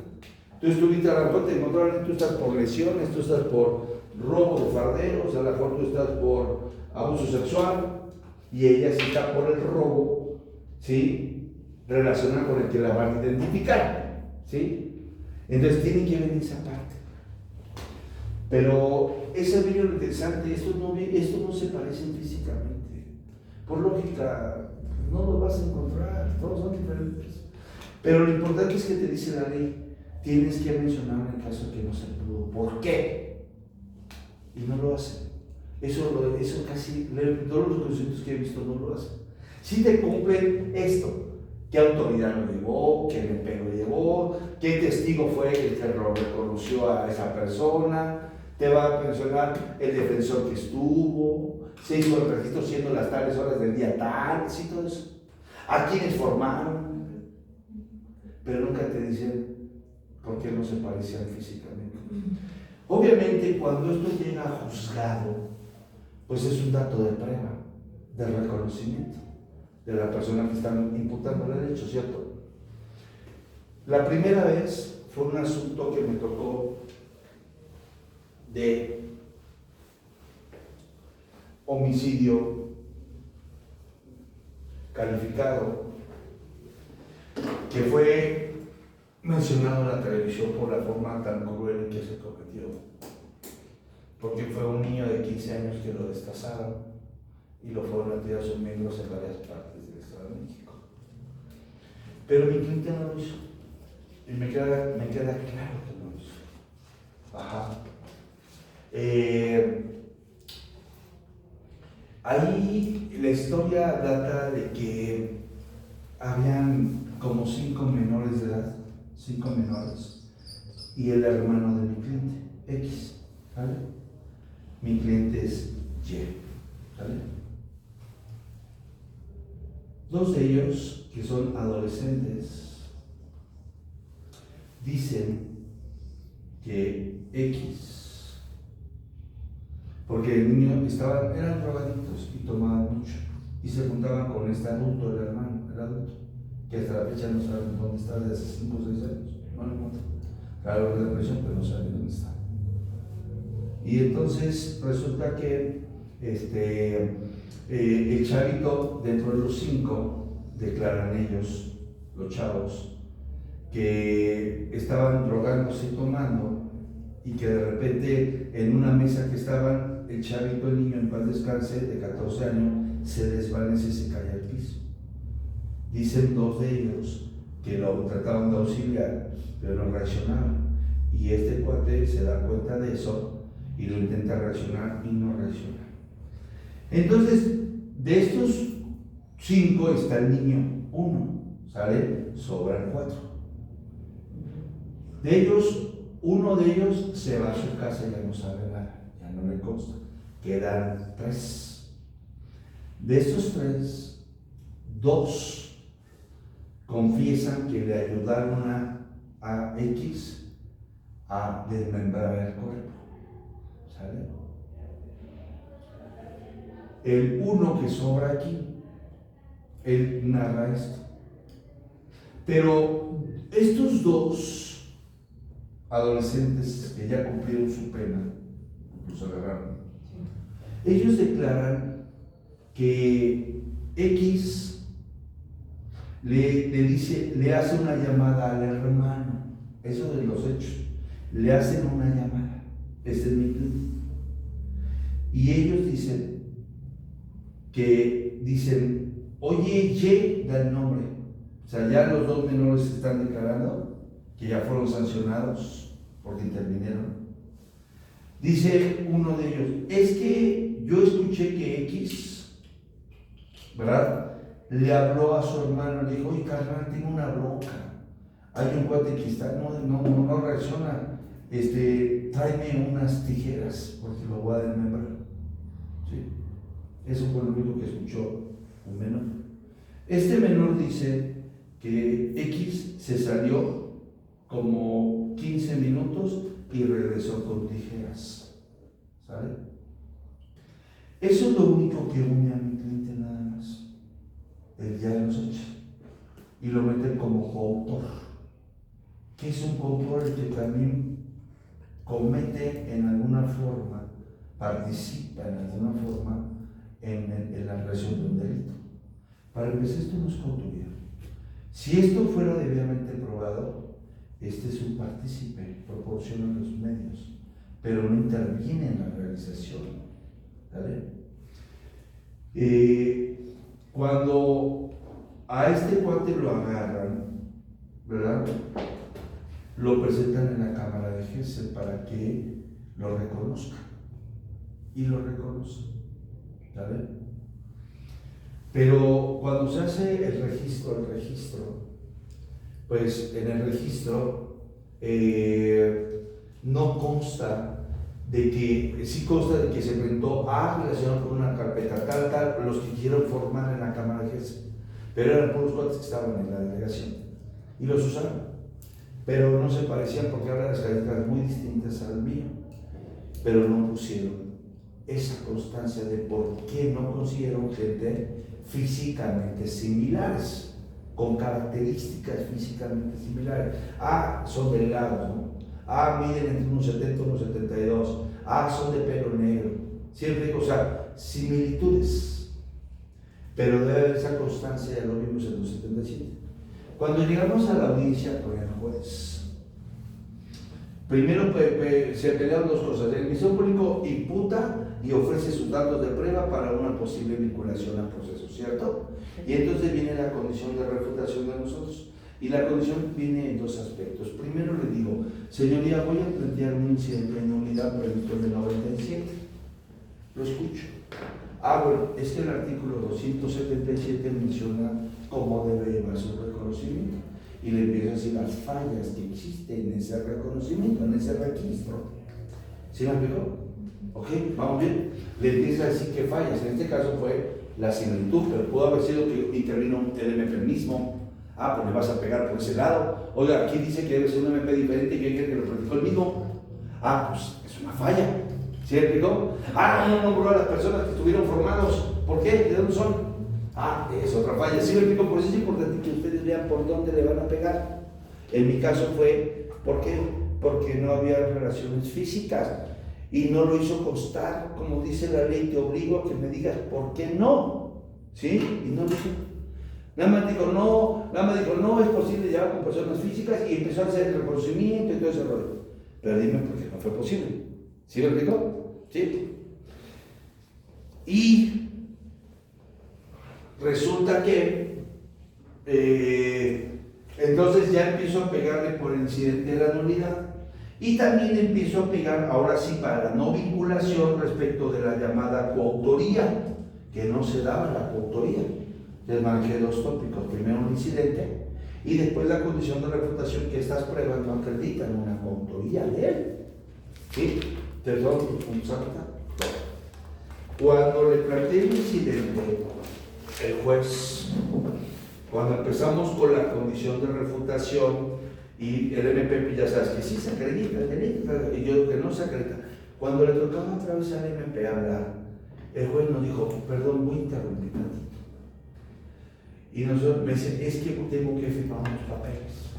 Tú estuviste a la mejor, te encontraron, tú estás por lesiones, tú estás por robo de farderos, a lo mejor tú estás por abuso sexual, y ella sí está por el robo, ¿sí? Relacionada con el que la van a identificar, ¿sí? Entonces tienen que ver esa parte. Pero es bien lo interesante, estos no se parecen físicamente. Por lógica, no los vas a encontrar, todos son diferentes. Pero lo importante es que te dice la ley, tienes que mencionar en el caso que no se pudo. ¿Por qué? Y no lo hacen. Eso casi, todos los conceptos que he visto no lo hacen. Si te cumplen esto, qué autoridad lo llevó, qué MP lo llevó, qué testigo fue el que lo reconoció a esa persona, te va a mencionar el defensor que estuvo, se hizo el registro siendo las tales horas del día tal, sí, todo eso. A quienes formaron, pero nunca te dicen por qué no se parecían físicamente. Obviamente, cuando esto llega a juzgado, pues es un dato de prueba, de reconocimiento de la persona que están imputando el hecho, ¿cierto? La primera vez fue un asunto que me tocó de homicidio calificado, que fue mencionado en la televisión por la forma tan cruel en que se cometió, porque fue un niño de 15 años que lo destazaron y lo fueron a tirar sus miembros en varias partes del Estado de México. Pero mi cliente no lo hizo, y me queda claro que no lo hizo. Ajá. Ahí la historia data de que habían como 5 menores de edad, 5 menores, y el hermano de mi cliente, X, ¿vale? Mi cliente es Y, ¿vale? 2 de ellos, que son adolescentes, dicen que X, porque el niño eran drogaditos y tomaban mucho, y se juntaban con este adulto, el hermano, el adulto, que hasta la fecha no saben dónde está desde hace 5 o 6 años, no lo encuentran. Claro, de depresión, pero no saben dónde está. Y entonces resulta que el chavito, dentro de los 5, declaran ellos, los chavos, que estaban drogándose y tomando, y que de repente en una mesa que estaban, el chavito, el niño en paz descanse, de 14 años, se desvanece y se cae al piso. Dicen 2 de ellos que lo trataban de auxiliar, pero no reaccionaban. Y este cuate se da cuenta de eso y lo intenta reaccionar y no reacciona. Entonces, de estos 5 está el niño 1, ¿sale? Sobran 4. De ellos, uno de ellos se va a su casa y ya no sabe nada, ya no le consta. Quedan 3. De estos 3, 2 confiesan que le ayudaron a a X a desmembrar el cuerpo. ¿Sale? El uno que sobra aquí, él narra esto. Pero estos dos adolescentes que ya cumplieron su pena, los agarraron, ellos declaran que X le hace una llamada al hermano, eso de los hechos, le hacen una llamada, este es mi cliente. Y ellos dicen, oye, Y da el nombre. O sea, ya los dos menores están declarando que ya fueron sancionados porque intervinieron. Dice uno de ellos, es que yo escuché que X, ¿verdad?, le habló a su hermano, le dijo, oye, carnal, tengo una bronca. Hay un cuate que está, no reacciona, tráeme unas tijeras porque lo voy a desmembrar. ¿Sí? Eso fue lo único que escuchó un menor. Este menor dice que X se salió como 15 minutos y regresó con tijeras. ¿Sabe? Eso es lo único que une a mi cliente nada más. El ya de los hechos. Y lo meten como coautor. ¿Qué es un coautor? El que también comete en alguna forma, participa en alguna forma en la creación de un delito. Para empezar, esto no es coautoría. Si esto fuera debidamente probado, este es un partícipe, proporciona los medios, pero no interviene en la realización. ¿Vale? Cuando a este cuate lo agarran, ¿verdad?, lo presentan en la Cámara de Gesell para que lo reconozcan. Y lo reconocen. ¿Vale? Pero cuando se hace el registro, pues en el registro no consta de que, sí consta de que se presentó relacionado con una carpeta tal, los que quisieron formar en la Cámara de Gesell, pero eran puros cuates que estaban en la delegación y los usaron, pero no se parecían porque hablan las características muy distintas al mío, pero no pusieron esa constancia de por qué no consiguieron gente físicamente similares, con características físicamente similares. Son delgados, ¿no? Miden entre unos 70 y unos 72. Son de pelo negro. Siempre, o sea, similitudes. Pero debe haber esa constancia, ya lo vimos en los 77. Cuando llegamos a la audiencia con el juez, primero se pelearon dos cosas. El Ministerio Público imputa y ofrece sus datos de prueba para una posible vinculación al proceso, ¿cierto? Y entonces viene la condición de refutación de nosotros. Y la condición viene en dos aspectos. Primero le digo, señoría, voy a plantear un incidente de nulidad previsto en el 97. Lo escucho. Bueno, es que el artículo 277 menciona cómo debe llevar su reconocimiento. Y le empiezo a decir las fallas que existen en ese reconocimiento, en ese registro. ¿Sí me explicó? Ok, vamos bien. Le empieza a decir que fallas. En este caso fue la similitud, pero pudo haber sido que intervino el MP mismo. Pues le vas a pegar por ese lado. Oiga, aquí dice que debe ser un MP diferente y que hay que lo practicó el mismo. Pues es una falla. ¿Sí me explicó? No probó a las personas que estuvieron formados. ¿Por qué? ¿De dónde son? Es otra falla. ¿Sí me explicó? Por eso es importante que ustedes vean por dónde le van a pegar. En mi caso fue, ¿por qué? Porque no había relaciones físicas. Y no lo hizo constar, como dice la ley, te obligo a que me digas por qué no. ¿Sí? Y no lo hizo. Nada más dijo, no es posible llevar con personas físicas y empezó a hacer el reconocimiento y todo ese rollo. Pero dime por qué no fue posible. ¿Sí me explicó? Sí. Y resulta que entonces ya empiezo a pegarle por el incidente de la nulidad. Y también empiezo a pegar, ahora sí, para la no vinculación respecto de la llamada coautoría, que no se daba la coautoría. Les manejé dos tópicos, primero un incidente y después la condición de refutación que estas pruebas no acreditan una coautoría de él. ¿Sí? Cuando le planteé el incidente, el juez, cuando empezamos con la condición de refutación, Y el MP, ya sabes que sí se acredita, y yo que no se acredita. Cuando le tocaba otra vez al MP hablar, el juez nos dijo, perdón, voy a interrumpir tantito. Y nosotros me dice, es que tengo que firmar unos papeles.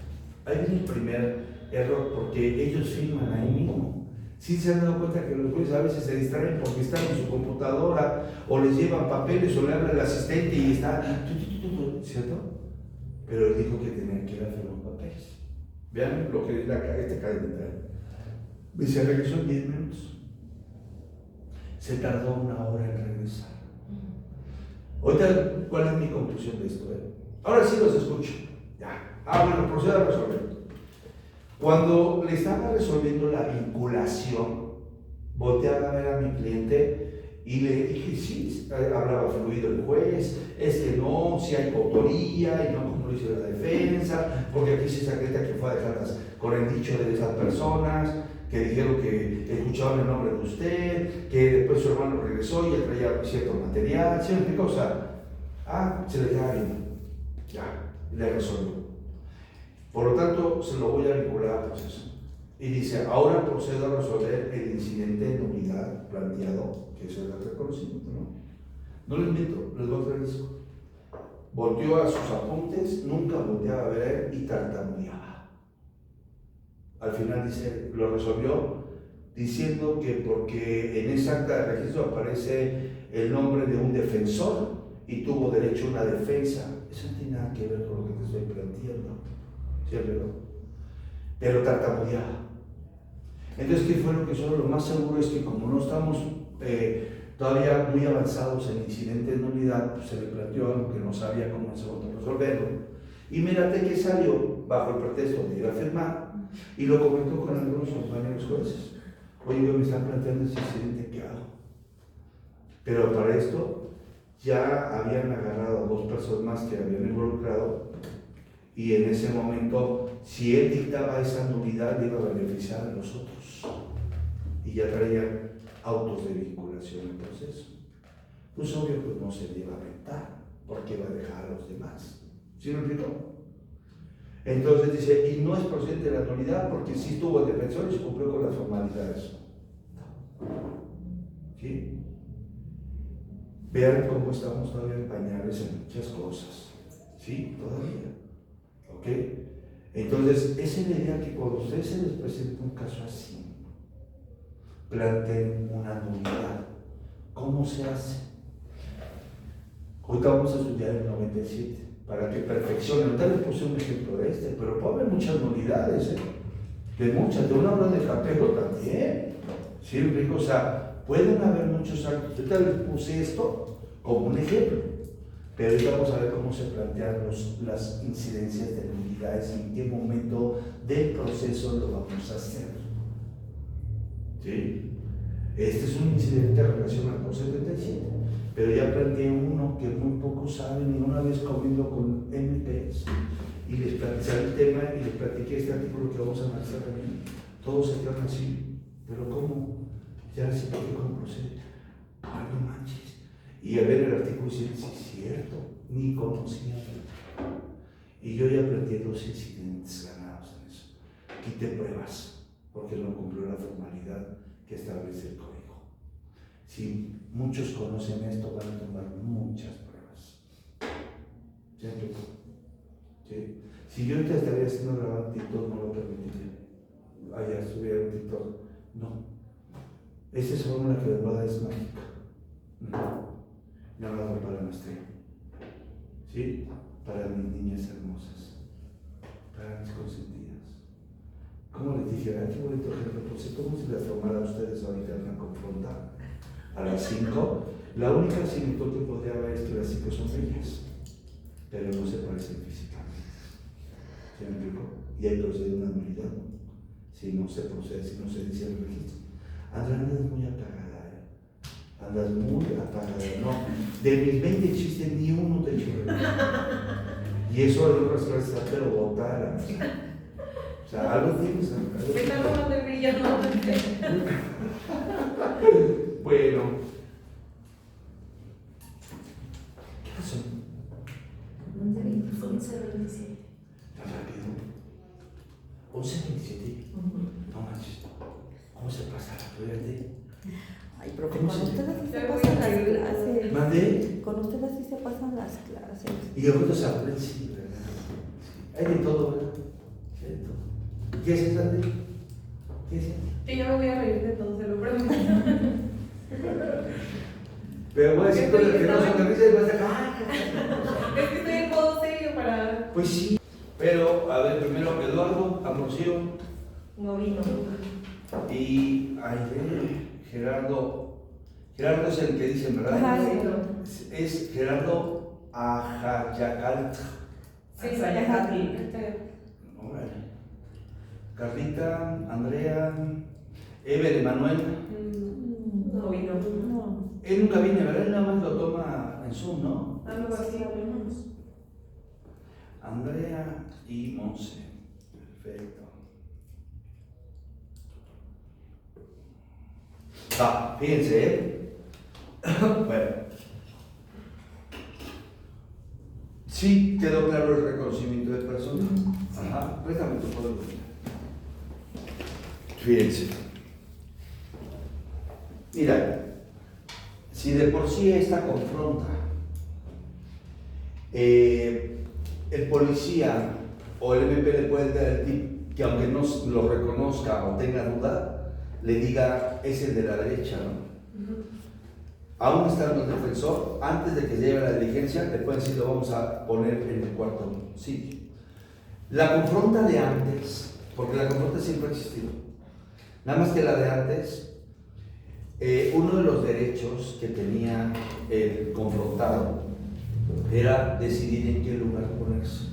Ahí viene el primer error, porque ellos firman ahí mismo. Sí se han dado cuenta que los jueces a veces se distraen porque están en su computadora, o les llevan papeles, o le habla el asistente y está, ¿cierto? Pero él dijo que tenía que ir a firmar papeles. Vean lo que es este cadena. Y se regresó en 10 minutos. Se tardó 1 hora en regresar. Ahorita, ¿cuál es mi conclusión de esto? Ahora sí los escucho. Ya. Bueno, procedo a resolver. Cuando le estaba resolviendo la vinculación, volteaba a ver a mi cliente y le dije, sí, hablaba fluido el juez, es que no, si hay autoría y no como lo hizo la defensa, porque aquí se acredita que fue a dejarlas con el dicho de esas personas, que dijeron que escuchaban el nombre de usted, que después su hermano regresó y él traía cierto material, ¿sí? Cosa. Se le llama bien, ya, le resolvió. Por lo tanto, se lo voy a vincular al proceso. Y dice, ahora procedo a resolver el incidente de nulidad planteado, que es el reconocimiento, ¿no? No les miento, les voy a traer eso. Volteó a sus apuntes, nunca volteaba a ver y tartamudeaba. Al final dice, lo resolvió diciendo que porque en esa acta de registro aparece el nombre de un defensor y tuvo derecho a una defensa. Eso no tiene nada que ver con lo que te estoy planteando. ¿Cierto? Pero tartamudeaba. Entonces, ¿qué fue lo que solo? Lo más seguro es que como no estamos todavía muy avanzados en el incidente de nulidad, pues se le planteó algo que no sabía cómo en segundo resolverlo. Y mírate que salió bajo el pretexto de ir a firmar y lo comentó con algunos compañeros jueces. Oye, me están planteando ese incidente, ¿qué hago? Pero para esto ya habían agarrado a 2 personas más que habían involucrado. Y en ese momento, si él dictaba esa nulidad, le iba a beneficiar a los otros. Y ya traían autos de vinculación en proceso. Pues obvio que no se le iba a aventar, porque iba a dejar a los demás. ¿Sí me explico? Entonces dice, y no es procedente la nulidad porque sí estuvo el defensor y se cumplió con las formalidades. ¿Sí? Vean cómo estamos todavía en pañales en muchas cosas. ¿Sí? Todavía. ¿Ok? Entonces, esa es la idea que cuando a ustedes se les presenta un caso así, planteen una nulidad. ¿Cómo se hace? Ahorita vamos a estudiar el 97 para que perfeccionen. Ahorita les puse un ejemplo de este, pero puede haber muchas nulidades, de muchas, de una obra de capelo también. ¿Sí, Rico? O sea, pueden haber muchos actos. Ahorita les puse esto como un ejemplo. Pero ahorita vamos a ver cómo se plantean las incidencias de nulidades y en qué momento del proceso lo vamos a hacer. ¿Sí? Este es un incidente relacionado con 77, pero ya planteé uno que muy pocos saben y una vez comiendo con MPs y les planteé el tema y les platiqué este artículo que vamos a analizar también. Todos se quedan así, pero ¿cómo? Ya sé por qué cómo procede. No manches. Y a ver el artículo dice, sí es cierto, ni conocía. Y yo ya planteé 2 incidentes ganados en eso. Quité pruebas, porque no cumplió la formalidad que establece el código. Si muchos conocen esto, van a tomar muchas pruebas. ¿Cierto? ¿Sí? Si yo te estaría haciendo grabar TikTok, no lo permitiría. Allá estuviera un TikTok. No. Esa es fórmula que de verdad es mágica. No. No la doy para nuestra. ¿Sí? Para mis niñas hermosas, para mis consentidas. ¿Cómo les dije? Qué bonito ejemplo. Pues ¿cómo se las tomara a ustedes ahorita en la confronta? A las 5, la única similitud que podría haber es que las 5 son bellas, pero no se parecen físicamente. ¿Sí me explico? Y ahí procede una nulidad, ¿no? Si no se procede, si no se dice el registro. Andrea, andas muy apagada, andas muy apagada. No, de mis 20 chistes ni uno te echo de y eso de otras clases está pero botada. O sea, algo tienes. ¿Qué tal como te brilla? Bueno. ¿Qué pasó? 11:27. ¿Tan rápido? Fíjate. Ay, profe, ¿Cómo con se ustedes sí se llama? pasan las clases. ¿Mandé? Con ustedes sí se pasan las clases. Y otros aprenden, sí, ¿verdad? Sí. Hay de todo, ¿verdad? Hay de todo. ¿Qué es eso, André? ¿Qué es eso? Que yo me voy a reír de todo, se lo prometo. Pero voy a decir cosas que no son de risa y vas a decir, Es que estoy en modo serio para. pues sí. Pero, a ver, primero Eduardo, Ambrosio No vino. y Gerardo. Gerardo es el que dicen, ¿verdad? Ajá, Es Gerardo Ajayacalt. Sí, vaya aquí. Órale. Carlita, Andrea, Ever, Emanuel. No vino. No. Él nunca viene, ¿verdad? Él nada más lo toma en Zoom, ¿no? Algo así. Andrea y Monse. Perfecto. Fíjense, ¿eh? Bueno. Sí quedó claro el reconocimiento de persona. Ajá, préstame tu poder. Fíjense. Mira, si de por sí esta confronta, el policía o el MP le puede dar el tip que aunque no lo reconozca o tenga duda, le diga es el de la derecha, ¿no? Aún estando el defensor, antes de que llegue la diligencia, le pueden decir lo vamos a poner en el cuarto sitio. La confronta de antes, porque la confronta siempre ha existido, nada más que la de antes, uno de los derechos que tenía el confrontado era decidir en qué lugar ponerse.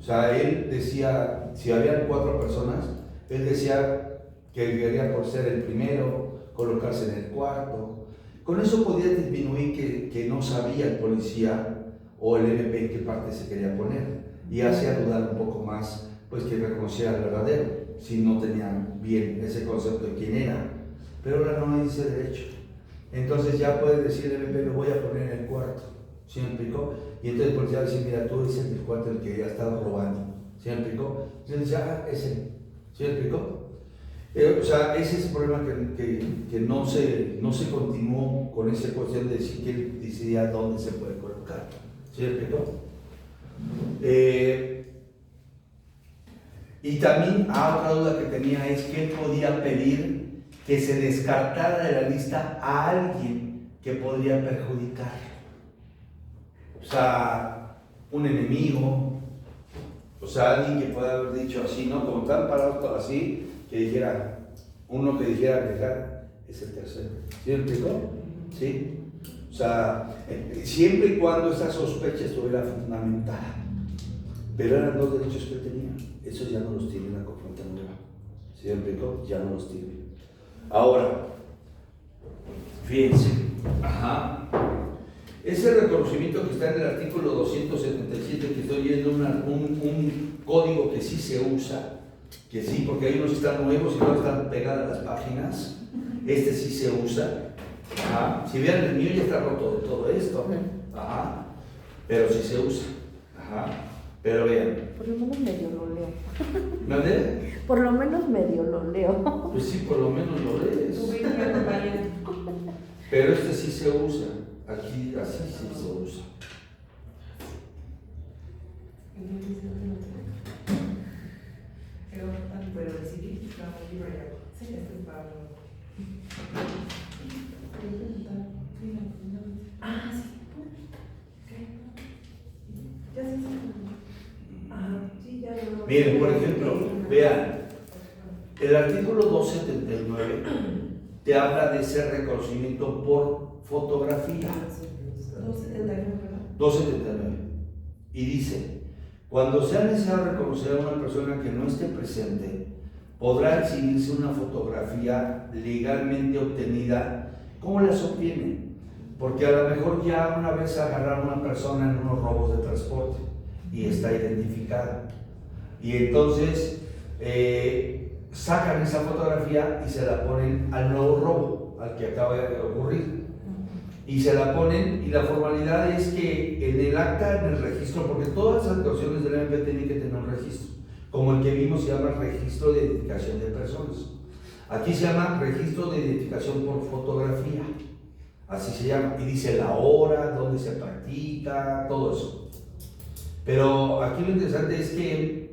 O sea, él decía, si habían 4 personas, él decía que quería por ser el primero, colocarse en el cuarto. Con eso podía disminuir que no sabía el policía o el MP en qué parte se quería poner y hacía dudar un poco más, pues que reconociera al verdadero, si no tenía bien ese concepto de quién era. Pero ahora no hay ese derecho. Entonces ya puede decir el MP, lo voy a poner en el cuarto. ¿Sí me explicó? Y entonces el policía dice, mira, tú eres el del cuarto el que ya estaba robando. ¿Sí me explicó? Entonces ya es él. ¿Sí me explicó? O sea, ese es el problema que no se continuó con esa cuestión de decir que él decidía dónde se puede colocar. ¿Sí me explicó? Y también otra duda que tenía es que él podía pedir que se descartara de la lista a alguien que podría perjudicarlo. O sea, un enemigo, o sea, alguien que pueda haber dicho así, ¿no? Como están parados todos así, que dijera, uno que dijera que es el tercero. ¿Sí me explicó? ¿Sí? O sea, siempre y cuando esa sospecha estuviera fundamentada. Pero eran 2 derechos que él tenía. Esos ya no los tiene la confronta nueva. ¿Sí me explicó? Ya no los tiene. Ahora, fíjense. Ajá. Ese reconocimiento que está en el artículo 277, que estoy viendo un código que sí se usa, que sí, porque hay unos que están nuevos y otros están pegadas las páginas. Este sí se usa. Ajá. Si vean el mío ya está roto de todo esto. Ajá. Pero sí se usa. Ajá. Pero vean. Por lo menos medio lo leo. ¿Mandé? Por lo menos medio lo leo. Pues sí, por lo menos lo lees. Tu vida me acompaña. Pero este sí se usa. Aquí así sí se usa. Pero sí que está muy rayado. Sí, este es Pablo. Ah, sí. Ya sí, sí, ya no. Miren, por ejemplo, vean, el artículo 279 te habla de ese reconocimiento por fotografía. 279, ¿verdad? 279. Y dice, cuando sea necesario reconocer a una persona que no esté presente, podrá exhibirse una fotografía legalmente obtenida. ¿Cómo las obtienen? Porque a lo mejor ya una vez agarraron a una persona en unos robos de transporte y está identificada. Y entonces sacan esa fotografía y se la ponen al nuevo robo, al que acaba de ocurrir. Y se la ponen, y la formalidad es que en el acta, en el registro, porque todas las actuaciones del MP tienen que tener un registro, como el que vimos se llama registro de identificación de personas. Aquí se llama registro de identificación por fotografía, así se llama, y dice la hora, dónde se practica, todo eso. Pero aquí lo interesante es que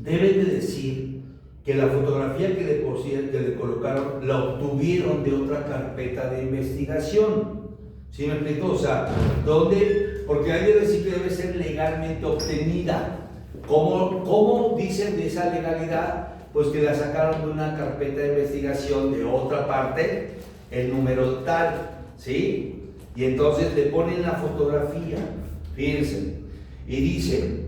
deben de decir que la fotografía que le colocaron la obtuvieron de otra carpeta de investigación. ¿Sí me explico? O sea, ¿dónde? Porque hay que decir que debe ser legalmente obtenida. ¿Cómo dicen de esa legalidad? Pues que la sacaron de una carpeta de investigación de otra parte, el número tal, ¿sí? Y entonces le ponen la fotografía, fíjense, y dice,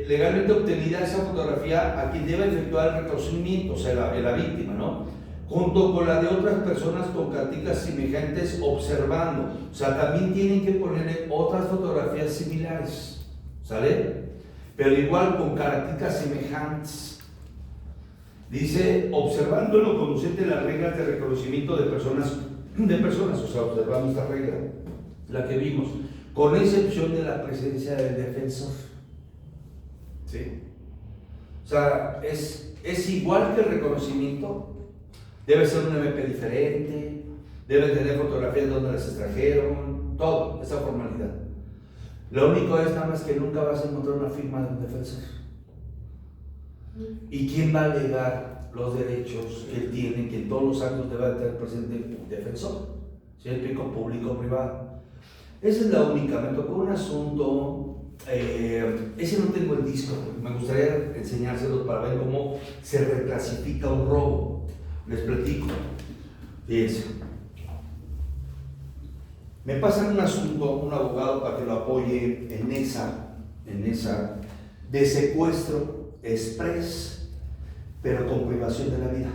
legalmente obtenida esa fotografía a quien debe efectuar el reconocimiento, o sea, la víctima, ¿no? Junto con la de otras personas con características semejantes observando. O sea, también tienen que ponerle otras fotografías similares, ¿sale? Pero igual con características semejantes. Dice, observando lo conducente a las reglas de reconocimiento de personas, o sea, observando esta regla, la que vimos, con excepción de la presencia del defensor. ¿Sí? O sea, es igual que el reconocimiento. Debe ser un MP diferente, debe tener fotografías de donde las extrajeron, todo, esa formalidad. Lo único es nada más que nunca vas a encontrar una firma de un defensor. ¿Y quién va a alegar los derechos que él tiene, que en todos los actos debe tener presente un defensor? ¿Sí? El pico público o privado. Esa es la única. Me tocó un asunto, ese no tengo el disco, me gustaría enseñárselos para ver cómo se reclasifica un robo. Les platico. Fíjense. Me pasa un asunto, un abogado para que lo apoye en esa de secuestro express, pero con privación de la vida.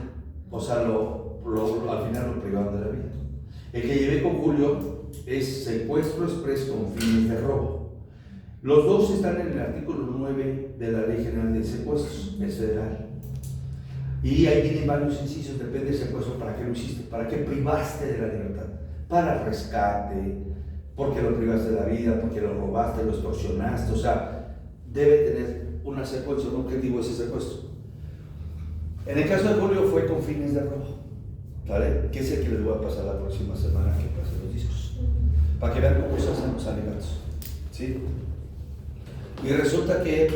O sea, al final lo privaron de la vida. El que llevé con Julio es secuestro express con fines de robo. Los dos están en el artículo 9 de la Ley General de Secuestros, es federal. Y ahí vienen varios incisos, depende del secuestro, ¿para qué lo hiciste? ¿Para qué privaste de la libertad? Para rescate, porque lo privaste de la vida, porque lo robaste, lo extorsionaste, o sea, debe tener una secuencia, un objetivo ese secuestro. En el caso de Julio fue con fines de robo, ¿vale? Que es el que les voy a pasar la próxima semana que pasen los discos, para que vean cómo se hacen los alegatos, ¿sí? Y resulta que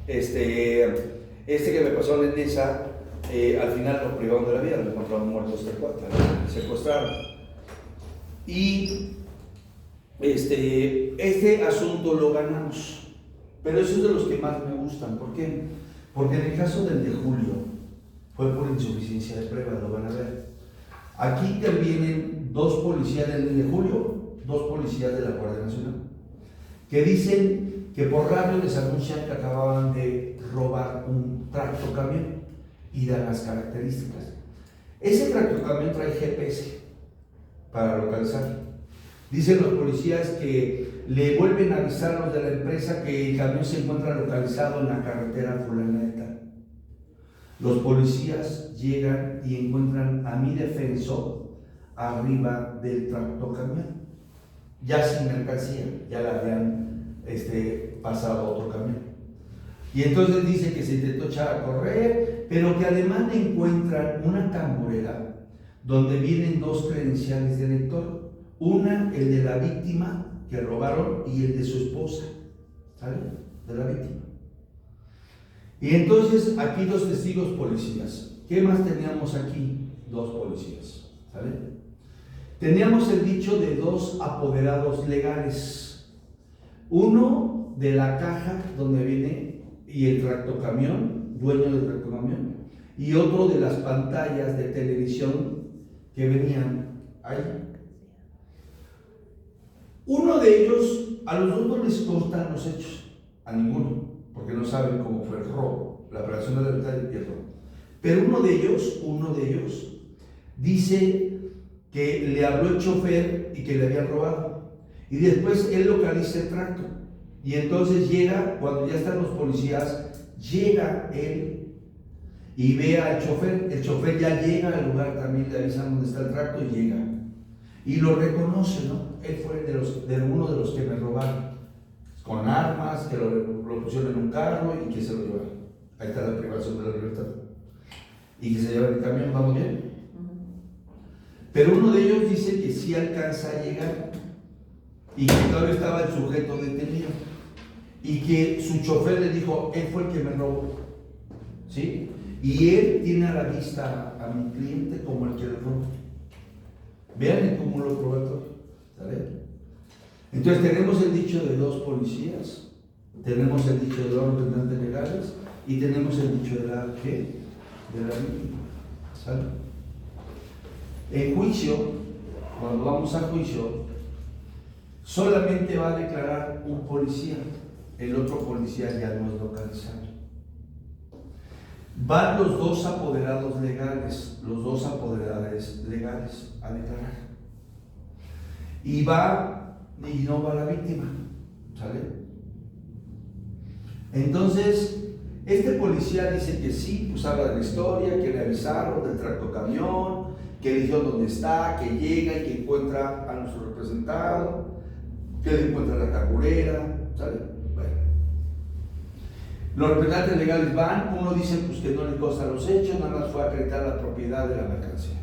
este que me pasó en esa, al final lo privaron de la vida, lo encontraron muerto este cuate, lo secuestraron. Y este asunto lo ganamos, pero eso es de los que más me gustan. ¿Por qué? Porque en el caso del de Julio fue por insuficiencia de pruebas, lo van a ver. Aquí intervienen dos policías del de Julio, dos policías de la Guardia Nacional, que dicen que por radio les anuncian que acababan de robar un tractocamión y dan las características. Ese tractocamión trae GPS para localizarlo. Dicen los policías que le vuelven a avisar a los de la empresa que el camión se encuentra localizado en la carretera fulana de tal. Los policías llegan y encuentran a mi defensor arriba del tractocamión, ya sin mercancía, ya la habían pasado a otro camión. Y entonces dice que se intentó echar a correr, pero que además encuentran una tamborera donde vienen dos credenciales de lector, una, el de la víctima que robaron, y el de su esposa, ¿sale? De la víctima. Y entonces aquí dos testigos policías. ¿Qué más teníamos aquí? Dos policías, ¿sale? Teníamos el dicho de dos apoderados legales. Uno de la caja donde viene y el tractocamión, dueño del tractocamión, y otro de las pantallas de televisión que venían ahí. Uno de ellos, a los dos no les constan los hechos, a ninguno, porque no saben cómo fue el robo, la operación de la libertad y el robo. Pero uno de ellos dice que le habló el chofer y que le habían robado. Y después él localiza el tracto. Y entonces llega, cuando ya están los policías, llega él y ve al chofer. El chofer ya llega al lugar, también le avisan dónde está el tracto y llega. Y lo reconoce, ¿no? Él fue de uno de los que me robaron, con armas, que lo pusieron en un carro y que se lo llevaron. Ahí está la privación de la libertad. y que se lleva el camión, ¿vamos bien? Pero uno de ellos dice que sí alcanza a llegar y que todavía estaba el sujeto detenido y que su chofer le dijo, él fue el que me robó, ¿sí? Y él tiene a la vista a mi cliente como el que le robó. Vean el cúmulo probatorio, ¿sale? Entonces tenemos el dicho de dos policías, tenemos el dicho de dos representantes legales y tenemos el dicho de la ¿qué? De la víctima, ¿sale? En juicio, cuando vamos a juicio, solamente va a declarar un policía, el otro policía ya no es localizado. Van los dos apoderados legales, a declarar. Y no va la víctima, ¿sale? Entonces, este policía dice que sí, pues habla de la historia, que le avisaron del tractocamión, que le dijeron dónde está, que llega y que encuentra a nuestro representado, que le encuentra la cangurera, ¿sale? Bueno. Los representantes legales van, uno dice pues que no le consta los hechos, nada más fue a acreditar la propiedad de la mercancía.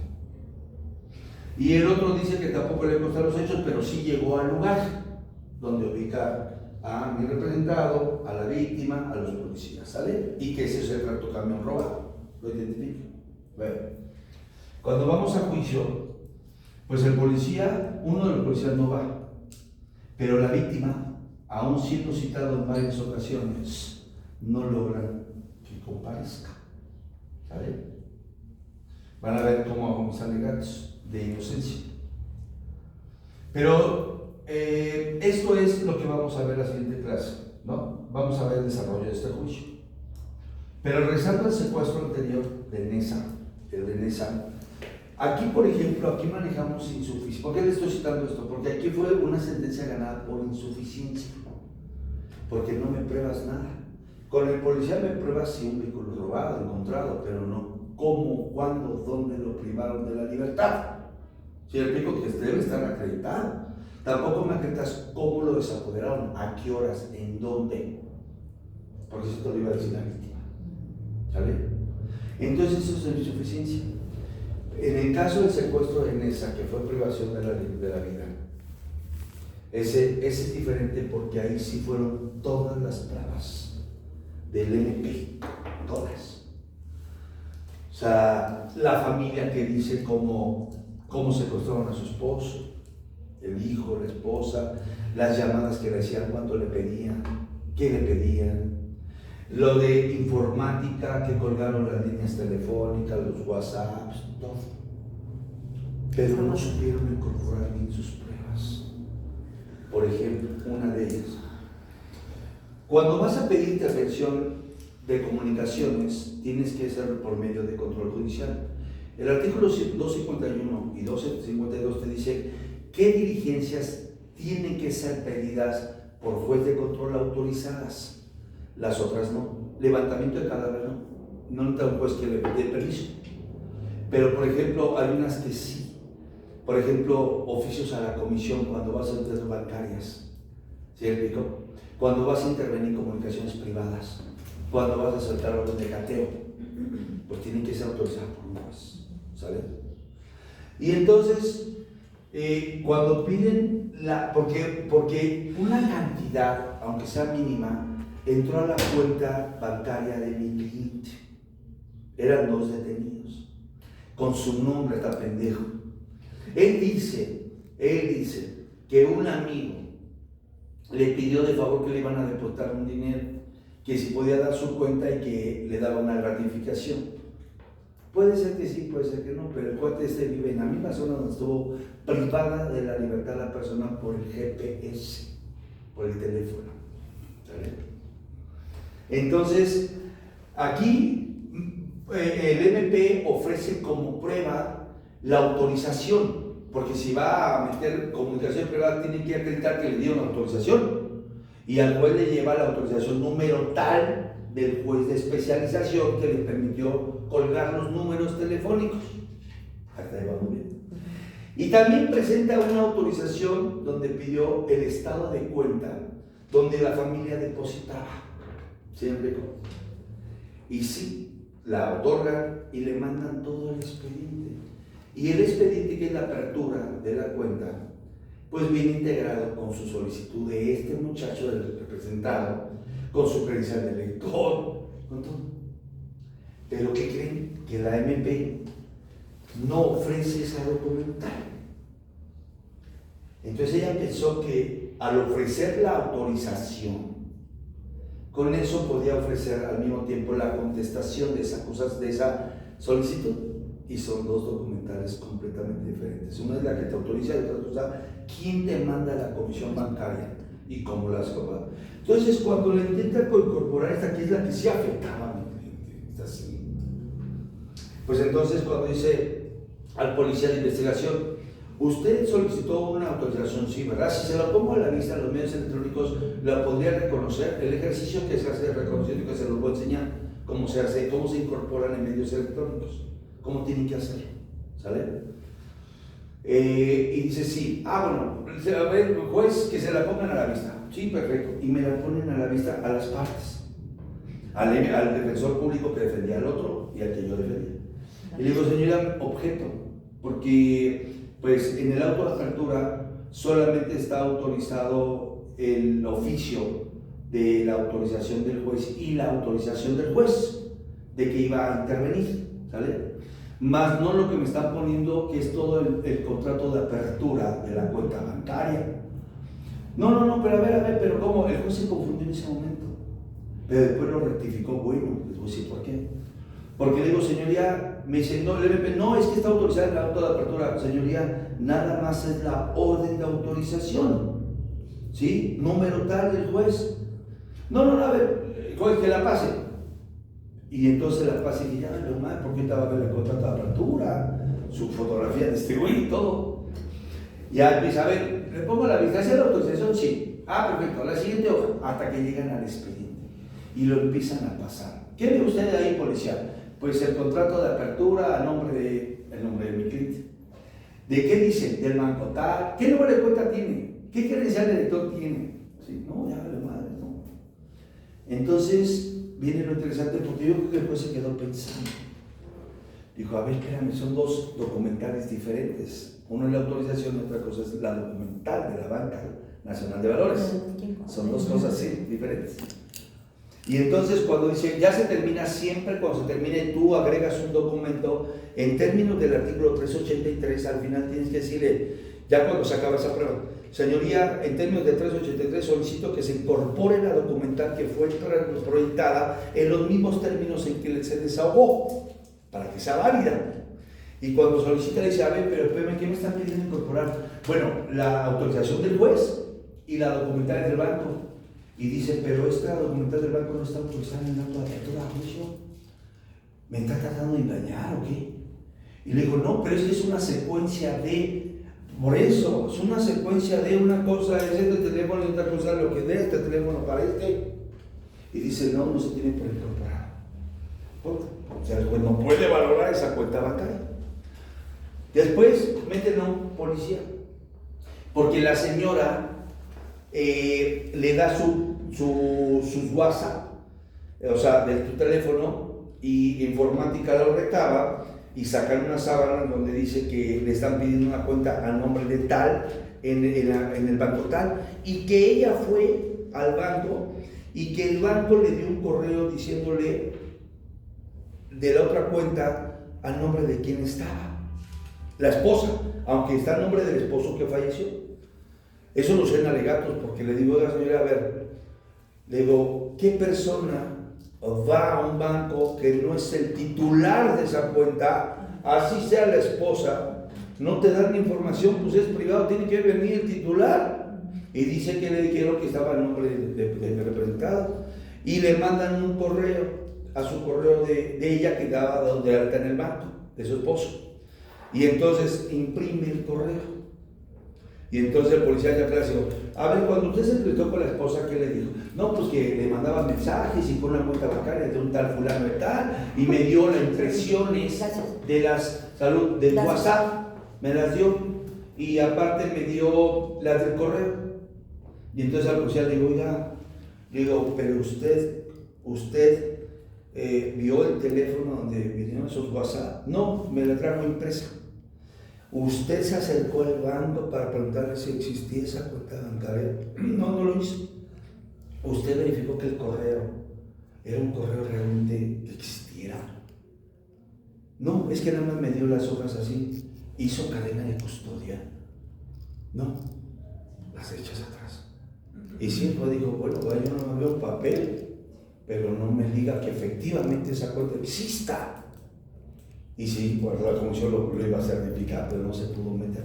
Y el otro dice que tampoco le consta los hechos, pero sí llegó al lugar donde ubica a mi representado, a la víctima, a los policías, ¿sale? Y que ese es el tractocamión robado, lo identifica. Bueno, cuando vamos a juicio, pues el policía, uno de los policías no va, pero la víctima, aún siendo citado en varias ocasiones, no logran que comparezca, ¿sale? Van a ver cómo vamos a alegatos de inocencia. Pero esto es lo que vamos a ver en la siguiente clase, ¿no? Vamos a ver el desarrollo de este juicio. Pero regresando al secuestro anterior de Nesa, el de Nesa, aquí, por ejemplo, aquí manejamos insuficiencia. ¿Por qué le estoy citando esto? Porque aquí fue una sentencia ganada por insuficiencia, porque no me pruebas nada. Con el policía me pruebas si un vehículo robado, encontrado, pero no cómo, cuándo, dónde lo privaron de la libertad. Si el explico que debe estar acreditado. Tampoco me acreditas cómo lo desapoderaron, a qué horas, en dónde, porque eso te lo iba a decir la víctima, ¿sale? Entonces eso es insuficiencia. En el caso del secuestro de Nesa, que fue privación de la vida, ese es diferente porque ahí sí fueron todas las pruebas del MP, todas. O sea, la familia que dice cómo secuestraron a su esposo, el hijo, la esposa, las llamadas que le hacían, cuánto le pedían, qué le pedían, lo de informática, que colgaron las líneas telefónicas, los WhatsApps, todo. Pero no supieron incorporar bien sus pruebas. Por ejemplo, una de ellas. Cuando vas a pedir intervención de comunicaciones, tienes que hacerlo por medio de control judicial. El artículo 251 y 252 te dice qué diligencias tienen que ser pedidas por juez de control autorizadas. Las otras no. Levantamiento de cadáver no necesita un juez que le dé permiso. Pero, por ejemplo, hay unas que sí. Por ejemplo, oficios a la comisión cuando vas a entrar bancarias. ¿Sí me explico? Cuando vas a intervenir en comunicaciones privadas. Cuando vas a soltar orden de cateo. Pues tienen que ser autorizadas por un juez. ¿Sale? Y entonces, cuando piden porque una cantidad, aunque sea mínima, entró a la cuenta bancaria de mi cliente. Eran 2 detenidos. Con su nombre, está pendejo. Él dice que un amigo le pidió de favor que le iban a depositar un dinero, que si podía dar su cuenta y que le daba una gratificación. Puede ser que sí, puede ser que no, pero el cuate vive en la misma zona donde estuvo privada de la libertad la persona por el GPS, por el teléfono. ¿Sale? Entonces, aquí el MP ofrece como prueba la autorización, porque si va a meter comunicación privada tiene que acreditar que le dieron autorización, y al juez le lleva la autorización número tal del juez de especialización que le permitió colgar los números telefónicos. Hasta ahí va muy bien. Y también presenta una autorización donde pidió el estado de cuenta donde la familia depositaba. ¿Sí me explico? Y sí, la otorgan y le mandan todo el expediente. Y el expediente, que es la apertura de la cuenta, pues viene integrado con su solicitud de este muchacho del representado, con su credencial de lector, con todo. Pero ¿qué creen? Que la MP no ofrece esa documental. Entonces ella pensó que al ofrecer la autorización, con eso podía ofrecer al mismo tiempo la contestación de esa solicitud. Y son dos documentales completamente diferentes. Una es la que te autoriza y otra cosa, quién te manda a la comisión bancaria y cómo la has cobrado. Entonces, cuando le intenta incorporar esta, que es la que sí afectaba a mi cliente, esta sí. Pues entonces, cuando dice al policía de investigación, usted solicitó una autorización, sí, ¿verdad? Si se lo pongo a la vista en los medios electrónicos, la podría reconocer. El ejercicio que se hace de reconocimiento, que se los voy a enseñar, cómo se hace, cómo se incorporan en medios electrónicos. ¿Cómo tienen que hacerlo? ¿Sale? Y dice, sí, bueno, a ver, juez, que se la pongan a la vista. Sí, perfecto. Y me la ponen a la vista a las partes. Al defensor público que defendía al otro y al que yo defendía. Y le digo, señora, objeto, porque pues en el auto de apertura solamente está autorizado el oficio de la autorización del juez y la autorización del juez de que iba a intervenir, ¿sale? Más no lo que me están poniendo, que es todo el contrato de apertura de la cuenta bancaria. No, pero a ver, pero ¿cómo? El juez se confundió en ese momento, pero después lo rectificó. Bueno, les voy a decir por qué. Porque le digo, señoría, me dice, no, el MP, no, es que está autorizada el auto de apertura. Señoría, nada más es la orden de autorización, ¿sí? Número tal del juez. No, a ver, juez, que la pase. Y entonces la pase y ya, lo más, porque estaba a ver el contrato de apertura, su fotografía distribuida y todo. Ya empieza a ver, le pongo la vistancia de la autorización, sí. Perfecto, la siguiente hoja, hasta que llegan al expediente y lo empiezan a pasar. ¿Qué ve usted ahí, policía? Pues el contrato de apertura el nombre de mi cliente. ¿De qué dice? Del banco tal. ¿Qué número de cuenta tiene? ¿Qué credencial de lector tiene? Sí, no, ya vale madre, no. Entonces viene lo interesante, porque yo creo que el juez se quedó pensando. Dijo, a ver, espérame, son dos documentales diferentes. Uno es la autorización y otra cosa es la documental de la Banca Nacional de Valores. Son dos cosas, sí, diferentes. Y entonces cuando dice, ya se termina, siempre cuando se termine, tú agregas un documento, en términos del artículo 383, al final tienes que decirle, ya cuando se acaba esa prueba, señoría, en términos de 383 solicito que se incorpore la documental que fue proyectada en los mismos términos en que se desahogó, para que sea válida. Y cuando solicita, le dice, a ver, pero espérame, ¿qué me están pidiendo incorporar? Bueno, la autorización del juez y la documental del banco. Y dice, pero esta documental del banco no está autorizada en el acto de apertura a juicio. ¿Me está tratando de engañar o qué? Y le digo, no, pero es una secuencia de... Por eso, es una secuencia de una cosa, es este teléfono y otra cosa, lo que dé este teléfono para este. Y dice, no se tiene por incorporar. O sea, el juez no puede valorar esa cuenta bancaria. Después, meten a un policía. Porque la señora le da sus WhatsApp, o sea, de tu teléfono, y informática lo recaba y sacan una sábana donde dice que le están pidiendo una cuenta a nombre de tal en el banco tal, y que ella fue al banco y que el banco le dio un correo diciéndole de la otra cuenta al nombre de quien estaba, la esposa, aunque está el nombre del esposo que falleció. Eso lo sé en alegatos, porque le digo a la señora, a ver, le digo, ¿qué persona va a un banco que no es el titular de esa cuenta, así sea la esposa, no te dan información, pues es privado, tiene que venir el titular? Y dice que le dijeron que estaba el nombre del representado, y le mandan un correo a su correo de ella que daba de alta en el banco, de su esposo, y entonces imprime el correo. Y entonces el policía ya le dijo, a ver, cuando usted se entrevistó con la esposa, ¿qué le dijo? No, pues que le mandaba mensajes y con una cuenta bancaria de un tal fulano de tal, y me dio las impresiones de las salud del WhatsApp, me las dio, y aparte me dio las del correo. Y entonces al policía le digo, oiga, pero usted vio el teléfono donde vinieron esos WhatsApp. No, me la trajo impresa. Usted se acercó al banco para preguntarle si existía esa cuenta bancaria. No, no lo hizo. Usted verificó que el correo era un correo realmente que existiera. No, es que nada más me dio las hojas así. Hizo cadena de custodia. No, las echas atrás. Y siempre dijo, bueno, yo no veo un papel, pero no me diga que efectivamente esa cuenta exista. Y sí, pues la comisión lo iba a certificar, pero no se pudo meter.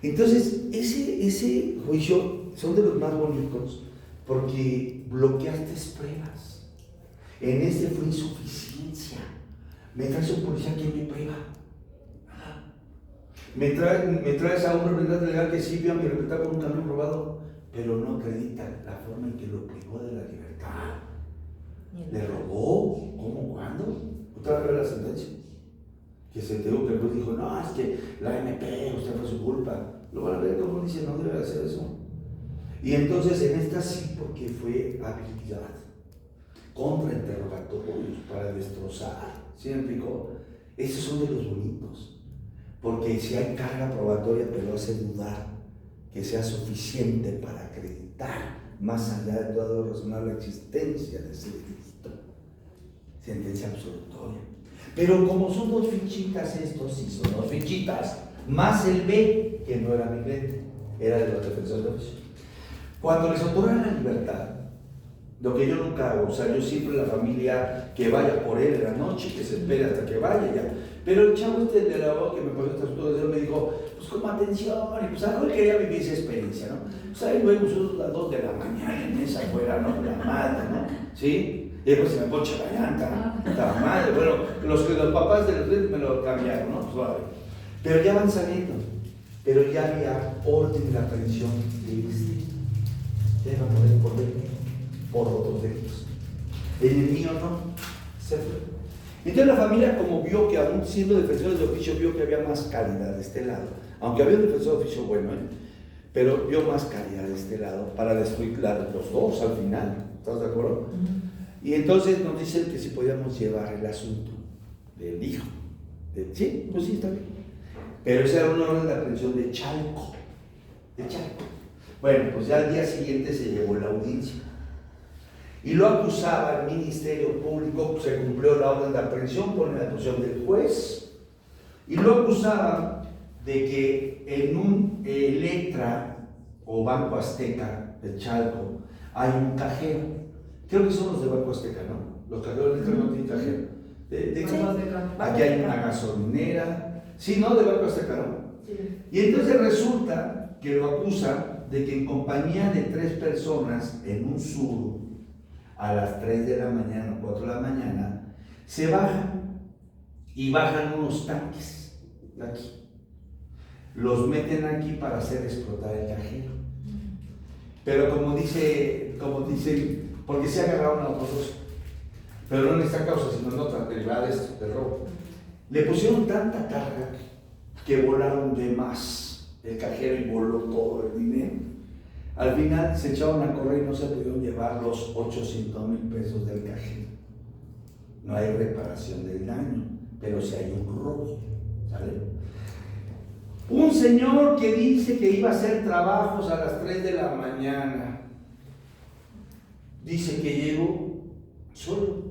Entonces, ese juicio son de los más bonitos porque bloqueaste pruebas. En este fue insuficiencia. Me traes un policía que me prueba. Me traes a un representante legal que sí vio a mi representante con un camión robado, pero no acredita la forma en que lo privó de la libertad. ¿Le robó? ¿Cómo? ¿Cuándo? ¿Usted va a ver la sentencia? Que se enteró que el juez dijo, no, es que la MP, usted fue su culpa. Lo van a ver como dice, no debe hacer eso. Y entonces en esta sí, porque fue habilidad, contrainterrogatorios para destrozar. ¿Sí me explicó? Esos son de los bonitos. Porque si hay carga probatoria, pero hace dudar que sea suficiente para acreditar, más allá de todo lo razonable, la existencia de ese delito. Sentencia absolutoria. Pero como son dos fichitas estos, sí son dos fichitas, más el B, que no era mi cliente, era de los defensores de oficio. Cuando les otorgan la libertad, lo que yo nunca hago, o sea, yo siempre la familia que vaya por él en la noche, que se espere hasta que vaya ya. Pero el chavo del abogado que me pasó estas cosas, me dijo, pues como atención, y pues algo quería vivir esa experiencia, ¿no? Pues ahí luego nosotros a las 2 de la mañana en esa afuera, ¿no? La madre, ¿no? ¿Sí? Y después se me poncha la llanta, la madre, bueno, los papás de los clientes me lo cambiaron, ¿no? Pues vale. Pero ya van saliendo, pero ya había orden de aprehensión de este. Ya iban a poder por otros delitos. En el mío no, se fue. Entonces la familia, como vio que aún siendo defensores de oficio, vio que había más calidad de este lado, aunque había un defensor de oficio bueno, pero vio más calidad de este lado para destruir los dos al final. ¿Estás de acuerdo? Y entonces nos dicen que si podíamos llevar el asunto del hijo. Sí, pues sí, está bien. Pero esa era una orden de aprehensión de Chalco. Bueno, pues ya al día siguiente se llevó la audiencia. Y lo acusaba el Ministerio Público, se cumplió la orden de aprehensión por la actuación del juez, y lo acusaba de que en un Electra o Banco Azteca de Chalco hay un cajero. Creo que son los de Banco Azteca, ¿no? Los cajeros de Electra no tienen cajero. Aquí hay una gasolinera. Sí, ¿no? De Banco Azteca, ¿no? Sí. Y entonces resulta que lo acusa de que en compañía de 3 personas en un sur, a las 3 de la mañana o 4 de la mañana, se bajan y bajan unos tanques de aquí. Los meten aquí para hacer explotar el cajero. Pero como dicen, porque se agarraron a otros dos, pero no en esta causa, sino en otra derivada de esto, del robo. Le pusieron tanta carga que volaron de más el cajero y voló todo el dinero. Al final se echaron a correr y no se pudieron llevar los 800,000 pesos del cajero. No hay reparación del daño, pero sí hay un robo, ¿sale? Un señor que dice que iba a hacer trabajos a las 3 de la mañana, dice que llegó solo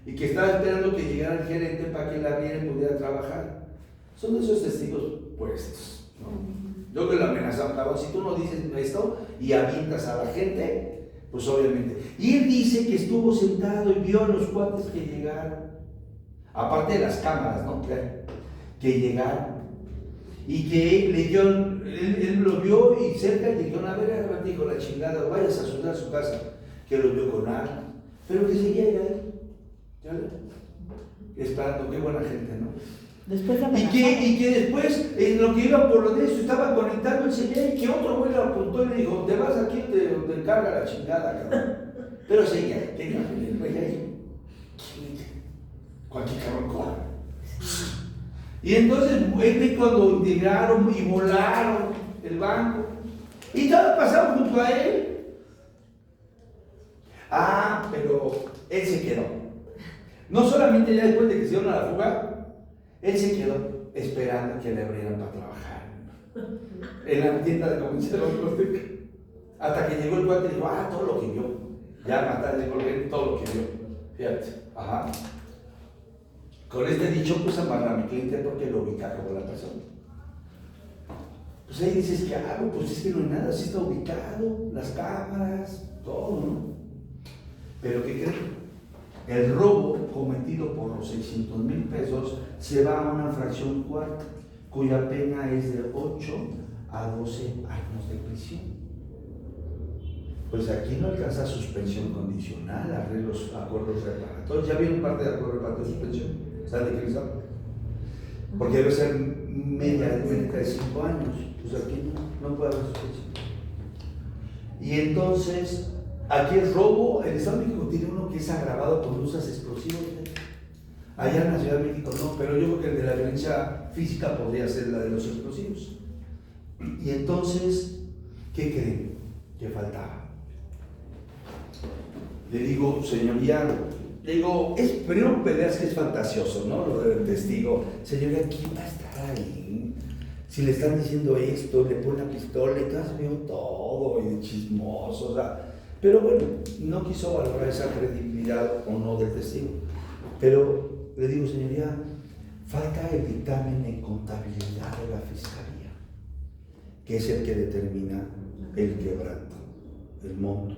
y que estaba esperando que llegara el gerente para que la abriera y pudiera trabajar. Son esos testigos puestos, ¿no? Yo que lo amenazaba, si tú no dices esto y avientas a la gente, pues obviamente. Y él dice que estuvo sentado y vio a los cuates que llegaron, aparte de las cámaras, ¿no? Que llegaron. Y que él lo vio y cerca le dijeron, a ver, dijo la chingada, vayas a ayudar a su casa, que lo vio con armas, pero que seguía ahí, esperando, qué buena gente, ¿no? Después y que después, en lo que iba por lo de eso, estaba conectando el celular y que otro güey lo apuntó y le dijo, te vas aquí o te carga la chingada, cabrón. Pero seguía, el güey ahí. Cualquier cabrón corre. Y entonces, cuando integraron y volaron el banco, y estaba pasando junto a él. Ah, pero él se quedó. No solamente ya después de que se dieron a la fuga, él se quedó esperando que le abrieran para trabajar en la tienda de conveniencia de los Azteca. Hasta que llegó el cuate y dijo, todo lo que vio. Ya matar de colgar todo lo que vio. Fíjate, ajá. Con este dicho, pues amarra a mi cliente porque lo ubica como la persona. Pues ahí dices, ¿qué hago? Pues es que no hay nada, sí está ubicado, las cámaras, todo, ¿no? Pero ¿qué creen? El robo cometido por los 600,000 pesos se va a una fracción cuarta, cuya pena es de 8 a 12 años de prisión. Pues aquí no alcanza suspensión condicional, arreglos, acuerdos reparatorios. ¿Ya vieron parte de acuerdos reparatorios de suspensión? ¿Saben de qué les hablo? Porque debe ser media de 5 años. Pues aquí no puede haber suspensión. Y entonces, aquí el robo, el Estado de México tiene uno que es agravado con usas explosivos. Allá en la Ciudad de México no, pero yo creo que el de la violencia física podría ser la de los explosivos. Y entonces, ¿qué creen? Que faltaba. Le digo, señoría, primero peleas que es fantasioso, ¿no? Lo del testigo. Señoría, ¿quién va a estar ahí? Si le están diciendo esto, le pone la pistola y casi veo todo, y de chismoso, o sea. Pero bueno, no quiso valorar esa credibilidad o no del testigo. Pero le digo, señoría, falta el dictamen en contabilidad de la Fiscalía, que es el que determina el quebranto, el monto.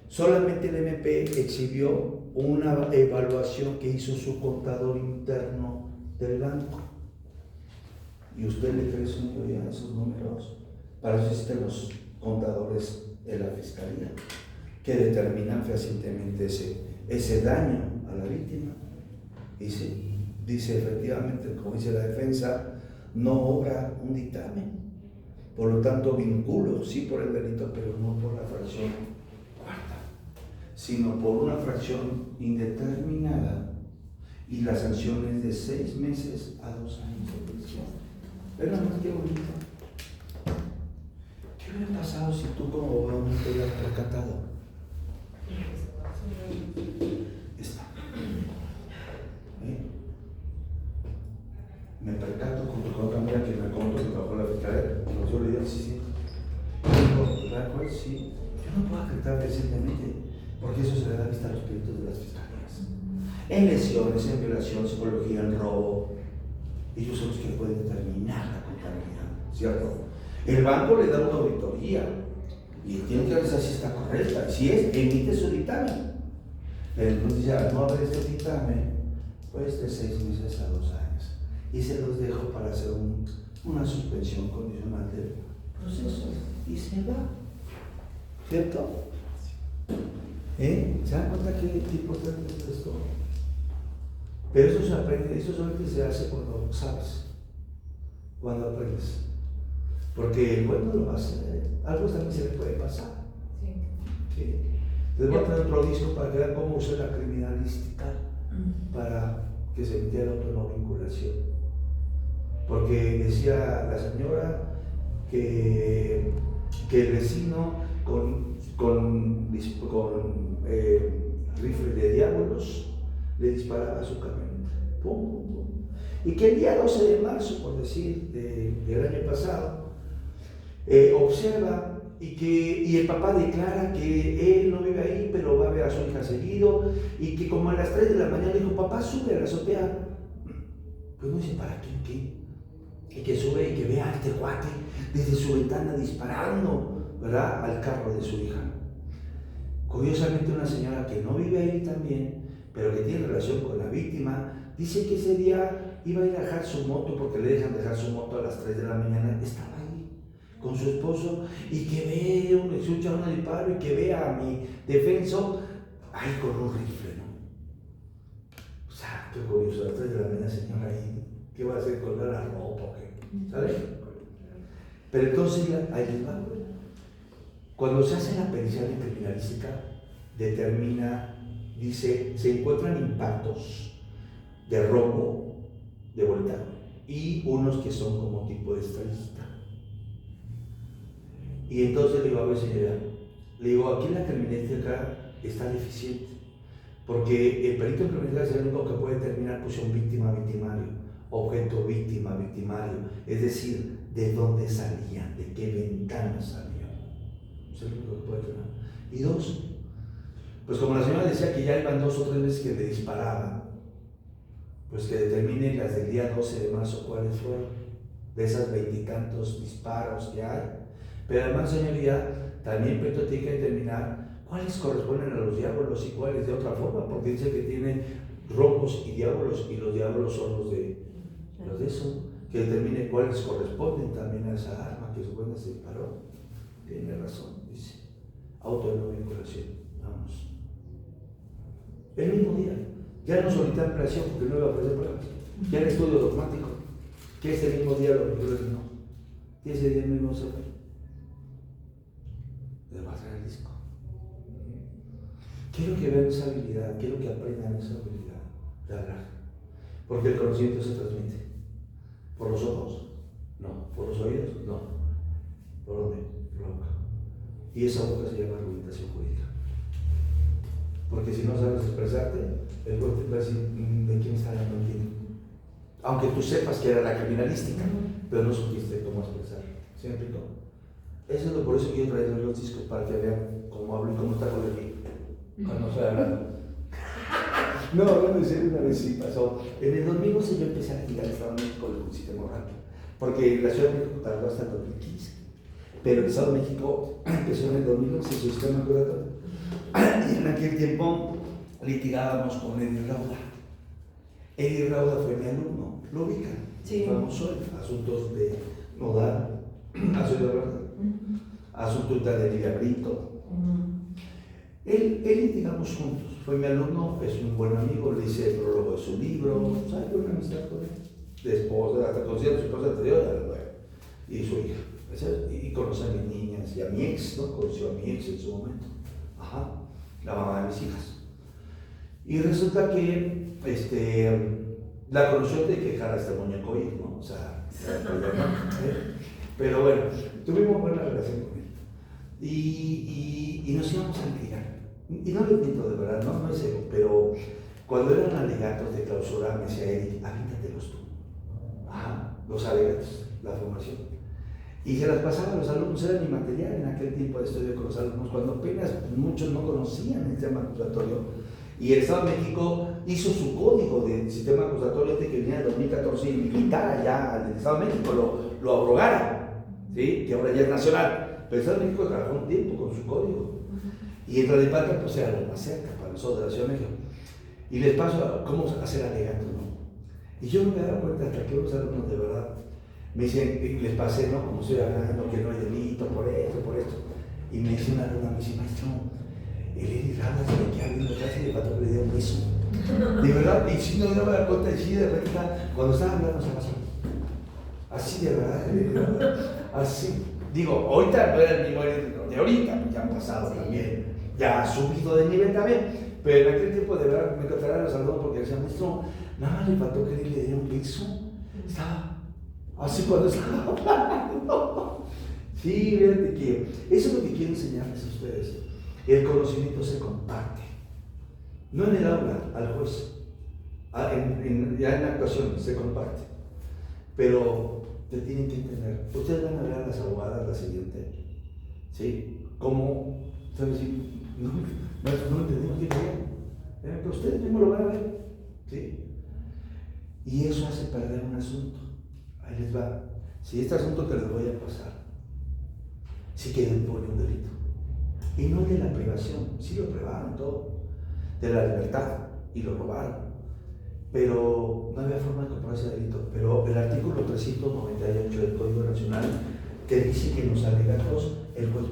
Solamente el MP exhibió una evaluación que hizo su contador interno del banco. ¿Y usted le cree, señoría, esos números? Para eso existen los contadores de la Fiscalía, que determinan fehacientemente ese daño a la víctima. Dice efectivamente, como dice la defensa, no obra un dictamen. Por lo tanto, vinculo, sí por el delito, pero no por la fracción cuarta, sino por una fracción indeterminada, y la sanción es de 6 meses a 2 años de prisión. Pero nada más, qué bonito. ¿Qué hubiera pasado si tú como abogado no te hubieras percatado? Esta. Me percato junto con otra amiga que me contó que trabajó en la Fiscalía. Yo le digo, sí. ¿Verdad, juez? Sí. Yo no puedo acreditar recientemente, porque eso se le da vista a los peritos de las fiscalías. En lesiones, en violación, psicología, en robo. Ellos son los que pueden determinar la contabilidad, ¿cierto? El banco le da una auditoría y tiene que revisar si está correcta. Si es, emite su dictamen. Entonces ya no haber este dictamen, pues de 6 meses a 2 años. Y se los dejo para hacer una suspensión condicional del proceso. Y se va. ¿Cierto? ¿Se dan cuenta qué importante es esto? Pero eso se aprende, eso solamente se hace cuando sabes, cuando aprendes. Porque el bueno lo hace, algo también se le puede pasar. Sí. Les voy a poner otro disco para que vean cómo usa la criminalística para que se emitiera la autonovinculación. Porque decía la señora que el vecino con rifle de diablos le disparaba a su camioneta. Pum, pum, pum. Y que el día 12 de marzo, por decir, del año pasado, observa y el papá declara que él no vive ahí, pero va a ver a su hija seguido, y que como a las 3 de la mañana dijo, papá, sube a la azotea. Pues no dice, ¿para qué? Y que sube y que vea a este cuate desde su ventana disparando, ¿verdad?, al carro de su hija. Curiosamente, una señora que no vive ahí también, pero que tiene relación con la víctima, dice que ese día iba a ir a dejar su moto, porque le dejan dejar su moto a las 3 de la mañana, estaba ahí con su esposo, y que ve un disparo, y que ve a mi defensor ahí con un rifle, ¿no? O sea, qué curioso, a las 3 de la mañana, señora, ahí, ¿qué va a hacer? ¿Colgar la ropa o qué? ¿Sabes? Pero entonces, ahí les va. Cuando se hace la pericia de criminalística, determina, dice, se encuentran impactos de robo, de voltado, y unos que son como tipo de estrellita. Y entonces le digo, a ver, señora, le digo, aquí la criminalística está deficiente, Porque el perito en criminalística es el único que puede determinar posición víctima-victimario, objeto víctima-victimario, es decir, de dónde salía, de qué ventana salió. Es el único que puede determinar. Y dos, pues como la señora decía que ya iban 2 o 3 veces que le disparaban, pues que determine las del día 12 de marzo cuáles fueron, de esas 20 y tantos disparos que hay. Pero además, señoría, también el perito tiene que determinar cuáles corresponden a los diablos y cuáles de otra forma, porque dice que tiene rombos y los diablos son los de eso, que determine cuáles corresponden también a esa arma que supuestamente se disparó. Tiene razón, dice. Auto de no vinculación. Vamos. El mismo día. Ya no solicitan ampliación porque no iba a ofrecer pruebas. Ya el estudio dogmático. Que ese mismo día lo vincularon, no. Y ese día mismo se fue. Le va a traer el disco. Quiero que vean esa habilidad, quiero que aprendan esa habilidad de hablar. Porque el conocimiento se transmite. ¿Por los ojos? No. ¿Por los oídos? No. ¿Por dónde? Por la boca. Y esa boca se llama argumentación jurídica. Porque si no sabes expresarte, el juez te va a decir, ¿de quién está hablando? Aunque tú sepas que era la criminalística, pero no supiste cómo expresar. ¿Sí me explico? Eso es por eso que yo traigo los discos, para que vean cómo hablo y cómo está con el mío cuando estoy hablando. No, hablando en serio, una vez sí pasó. En el 2011 yo empecé a litigar el Estado de México con el sistema oral, porque la Ciudad de México tardó hasta el 2015. Pero el Estado de México empezó en el 2011 su sistema acusatorio. Y en aquel tiempo litigábamos con Eddie Rauda. Eddie Rauda fue mi alumno, lo ubican. Sí. Famoso en asuntos de nodal, asuntos de Lidia Brito. Él litigamos juntos, fue mi alumno, es un buen amigo, le hice el prólogo de su libro, ¿sabes? Buena amistad con él. De esposa, hasta conocía a su esposa anterior, y su hija. Y conocí a mis niñas y a mi ex, ¿no? Conoció a mi ex en su momento. Ajá, la mamá de mis hijas. Y resulta que la conoció de que jara este muñeco ahí, ¿no? O sea, pero bueno, tuvimos buena relación con él. Y nos íbamos a litigar. Y no lo miento de verdad, no es ego, pero cuando eran alegatos de clausura, me decía Eric, avítatelos tú. Ajá, los alegatos, la formación. Y se las pasaba a los alumnos, era mi material en aquel tiempo de estudio con los alumnos, cuando apenas muchos no conocían el sistema acusatorio. Y el Estado de México hizo su código del sistema acusatorio de que venía en 2014 y militar allá el Estado de México, lo abrogara, ¿sí? Que ahora ya es nacional. Pero el Estado de México trabajó un tiempo con su código. Y en Tlalnepantla pues era lo más cerca para nosotros de la Ciudad de México. Y les paso a cómo hacer alegato, ¿no? Y yo no me daba cuenta hasta que unos alumnos de verdad me dicen, y les pasé, ¿no? Como estoy hablando, que no hay delito, por esto. Y me dice una alumna, me dice, maestro, el Eddie Rauda se me queda viendo clase de patrón, le dio un beso. De verdad, y si no me daba cuenta, y sí, de repente, cuando estaba hablando se pasó. Así de verdad, así. Digo, ahorita no era el mismo de ahorita, ya han pasado también, ya ha subido de nivel también, pero en aquel tiempo de verdad me encontraron los alumnos porque decían, maestro, nada más le faltó que le diera un beso. Estaba así cuando estaba hablando. Sí, fíjate que eso es lo que quiero enseñarles a ustedes. El conocimiento se comparte. No en el aula, al juez. Ya en la actuación se comparte. Pero te tienen que entender. Ustedes van a ver a las abogadas la siguiente. ¿Sí? ¿Cómo? ¿Sabes? No entendimos qué querían. Pero ustedes mismos lo van a ver. ¿Sí? Y eso hace perder un asunto. Ahí les va. Si este asunto que les voy a pasar, sí que impone un delito. Y no el de la privación, sí lo privaron todo, de la libertad, y lo robaron. Pero no había forma de comprobar ese delito. Pero el artículo 398 del Código Nacional, que dice que en los alegatos el juez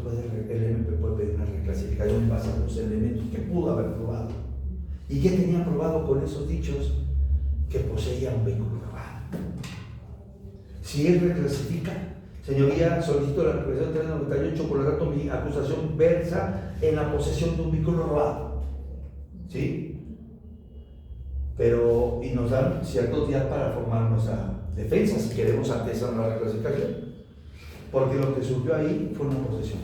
el MP puede pedir una reclasificación en base a los elementos que pudo haber probado. ¿Y qué tenía probado con esos dichos? Que poseía un vehículo robado. Si él reclasifica, señoría, solicito la reclasificación 398, por lo tanto mi acusación versa en la posesión de un vehículo robado. ¿Sí? Pero, y nos dan ciertos días para formar nuestra defensa, si queremos antes de una reclasificación. Porque lo que surgió ahí fue una posesión.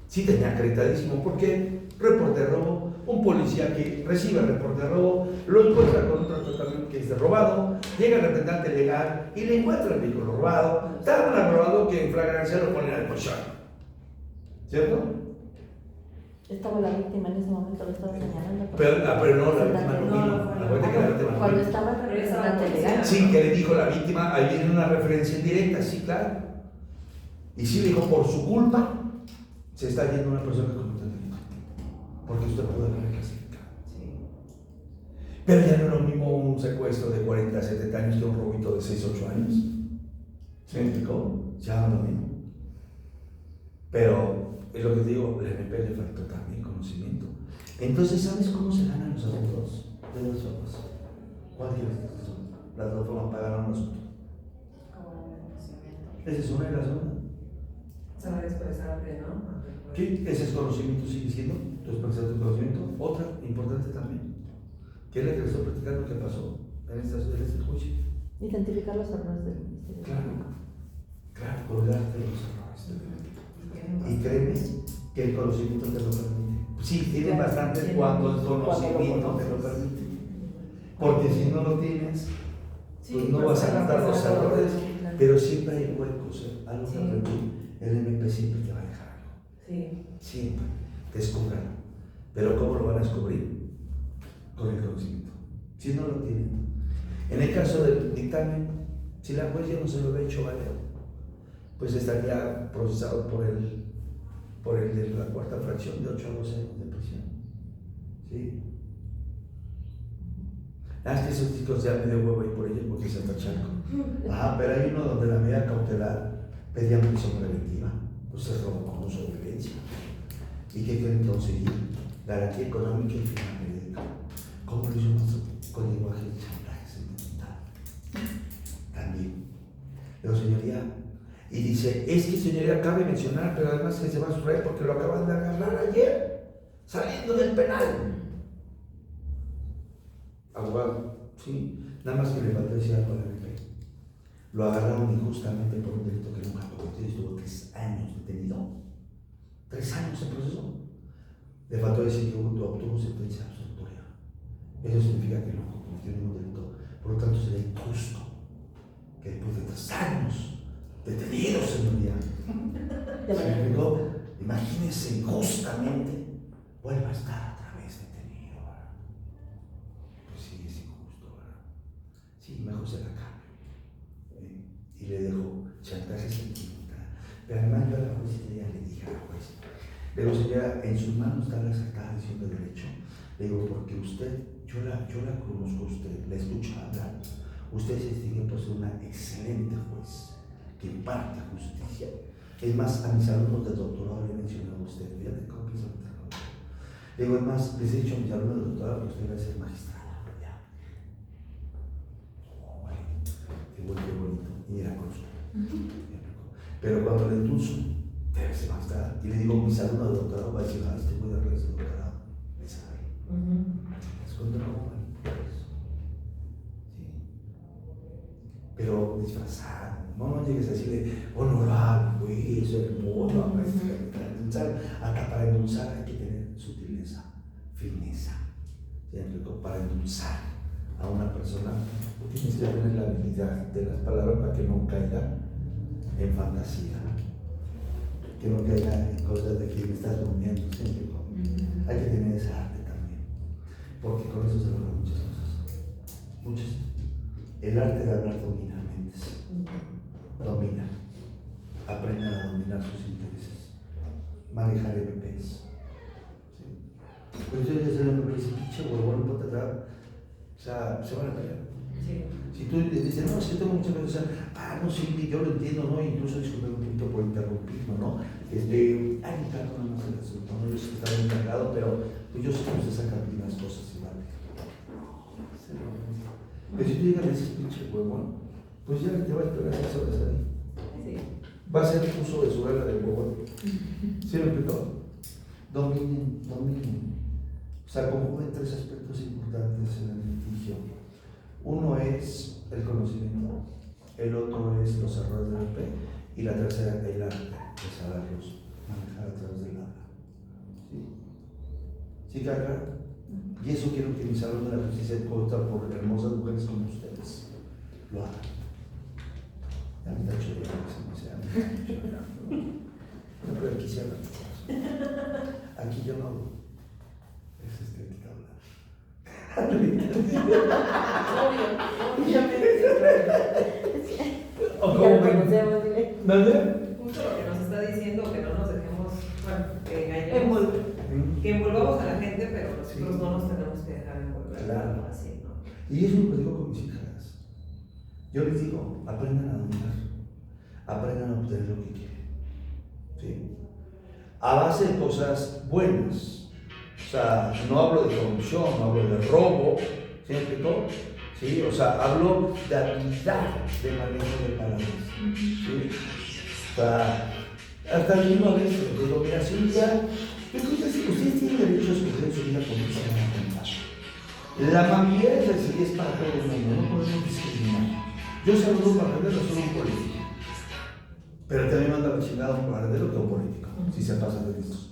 Sí tenía acreditadísimo, porque reporte de robo, un policía que recibe el reporte de robo, lo encuentra con otro tratamiento que es de robado, llega el representante legal y le encuentra el vehículo robado, tan agrobado que en flagrancia lo ponen al colchón. ¿Cierto? Estaba la víctima en ese momento, lo estaba señalando. Pero no, la víctima no No, vino. no fue. Acuérdate que la víctima no Cuando vino. estaba el representante legal. Sí, que le dijo la víctima, ahí viene una referencia indirecta, sí, claro. Y sí le dijo, por su culpa, se está yendo una persona que cometió delito. Porque usted puede haber reclasificado. Sí. Pero ya no es lo mismo un secuestro de 40 a 70 años que un robito de 6 8 años. ¿Se me explicó? Ya no es lo mismo. Pero es lo que digo, el MP le faltó también conocimiento. Entonces, ¿sabes cómo se ganan los abogados? De dos formas. ¿Cuál quieres que son? Las dos formas para ganar un asunto. Esa es una y la segunda. Saber expresarte, ¿no? ¿Qué? Ese es conocimiento, sigue siendo. Tu expresar tu conocimiento. Otra importante también. ¿Qué es la que le estoy platicando que pasó en este juicio? Identificar los errores del Ministerio. Claro, colgarte de los errores. Y créeme que el conocimiento te lo permite. Sí, tiene bastante cuando el conocimiento te lo permite. Porque si no lo tienes, pues no vas a notar los errores. Pero siempre hay huecos. Algo que aprendí, el MP siempre te va a dejar algo. Sí. Siempre. Descúbralo. Pero ¿cómo lo van a descubrir? Con el conocimiento. Si no lo tienen. En el caso del dictamen, si la juez ya no se lo había hecho válido, pues estaría procesado por el de la cuarta fracción de 8 a 12 años de prisión. ¿Sí? Es que esos chicos ya me dio huevo ahí por ellos porque se Charco. Pero hay uno donde la medida cautelar pedía prisión preventiva, pues se robó con uso de violencia. ¿Y qué quieren conseguir? Garantía económica y final médica. ¿Cómo lo hizo nuestro con lenguaje de chantaje sentimental? También. Pero señoría, y dice, es que señoría cabe mencionar, pero además que se va a sustraer porque lo acaban de agarrar ayer, saliendo del penal. Abogado, sí, nada más que le faltó decir algo al MP. Lo agarraron injustamente por un delito que nunca cometió y estuvo 3 años detenido. 3 años en proceso. Le faltó decir que obtuvo sentencia absolutoria. Eso significa que no cometió ningún delito. Por lo tanto, sería injusto que después de 3 años detenido, señoría, ¿se me explicó? Imagínense injustamente vuelva a estar otra vez detenido, ¿verdad? Pues sí, es injusto, ¿verdad? Sí, mejor se la cambio. Y le dejo chantaje sentimental. Pero además yo a la juez ya le dije a la juez, le digo, señora, en sus manos está la acertada decisión de derecho. Le digo, porque usted, yo la conozco a usted, la escucho hablar. Usted se distingue por ser una excelente juez que imparte justicia. Es más, a mis alumnos de doctorado le he mencionado a usted, fíjate cómo pienso el terror. Le digo, es más, les he dicho a mis alumnos de doctorado que usted va a ser magistrada. Ya. Oh, bueno, qué bonito. Y mira, consulta. Pero cuando le endulzo, debe ser magistrada. Y le digo, mis alumnos de doctorado van a decir, este voy a darle ese doctorado. Me sabe. Les cuento cómo van. Pero disfrazado, no llegues a decirle honorable, güey, eso es hermoso, hasta para endulzar hay que tener sutileza, fineza. Para endulzar a una persona, tienes que tener la habilidad de las palabras para que no caiga en fantasía, que no caiga en cosas de que me estás durmiendo. Hay que tener ese arte también, porque con eso se logran muchas cosas, muchas. El arte de hablar domina mentes. Domina. Aprenden a dominar sus intereses. Manejar MPs. ¿Sí? Pero yo ya sé lo que dice, pinche huevón, no te da. O sea, se van a pelear. Sí. Si tú le dices, no, es que tengo muchas cosas, no, sí, yo lo entiendo, ¿no? Incluso disculpe un poquito por interrumpirlo, ¿no? Ay, perdón, no sé el asunto, no, yo sé que está muy encargado, pero pues yo sé que usted saca bien las cosas igual. Pero si tú llegas a decir pinche huevón, pues ya te va a esperar 6 horas ahí. Sí. Va a ser uso de su regla del huevón. ¿Sí me explicó? Dominen. O sea, conjuguen 3 aspectos importantes en el litigio. Uno es el conocimiento, el otro es los errores del MP y la tercera el arte de saberlos manejar a través del habla. ¿Sí? ¿Sí, Carla? Y eso quiero que mi salón de la justicia esté compuesto por hermosas mujeres como ustedes lo hagan. Ya me está choreando, no, pero aquí se habla. Aquí yo no hablo. Es estética hablar. Obviamente. ¿O Ya cómo lo ven? conocemos, dile. ¿Dónde? Justo lo que nos está diciendo, que no nos dejemos, bueno, que engañemos, Envolver. que envolvamos a la gente, pero nosotros Sí. no nos tenemos que dejar envolver. Claro. Así, ¿no? Y eso es lo que digo con mis hijas. Yo les digo, aprendan a dominar, aprendan a obtener lo que quieren. ¿Sí? A base de cosas buenas. O sea, no hablo de corrupción, no hablo de robo, ¿sí me explicó? ¿Sí? O sea, hablo de habilidad de manejo de palabras. ¿Sí? O sea, hasta el mismo vez digo, mira, si un día, ustedes tienen derecho a escoger su vida como se van a contar. La madurez es para todo el mundo, no podemos discriminar. Yo saludo un pardero, solo un político. Pero también manda la chingada un pardero que un político, si se pasan de listos.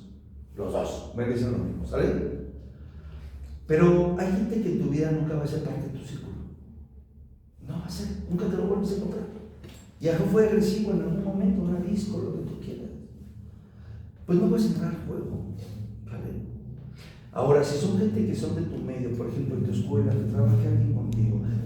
Los dos merecen lo mismo, ¿sale? Pero hay gente que en tu vida nunca va a ser parte de tu círculo. No va a ser, nunca te lo vuelves a encontrar. Y algo fue agresivo en algún momento, una disco, lo que tú quieras. Pues no vas a entrar al juego, ¿vale? Ahora, si son gente que son de tu medio, por ejemplo, en tu escuela, que trabaja alguien contigo,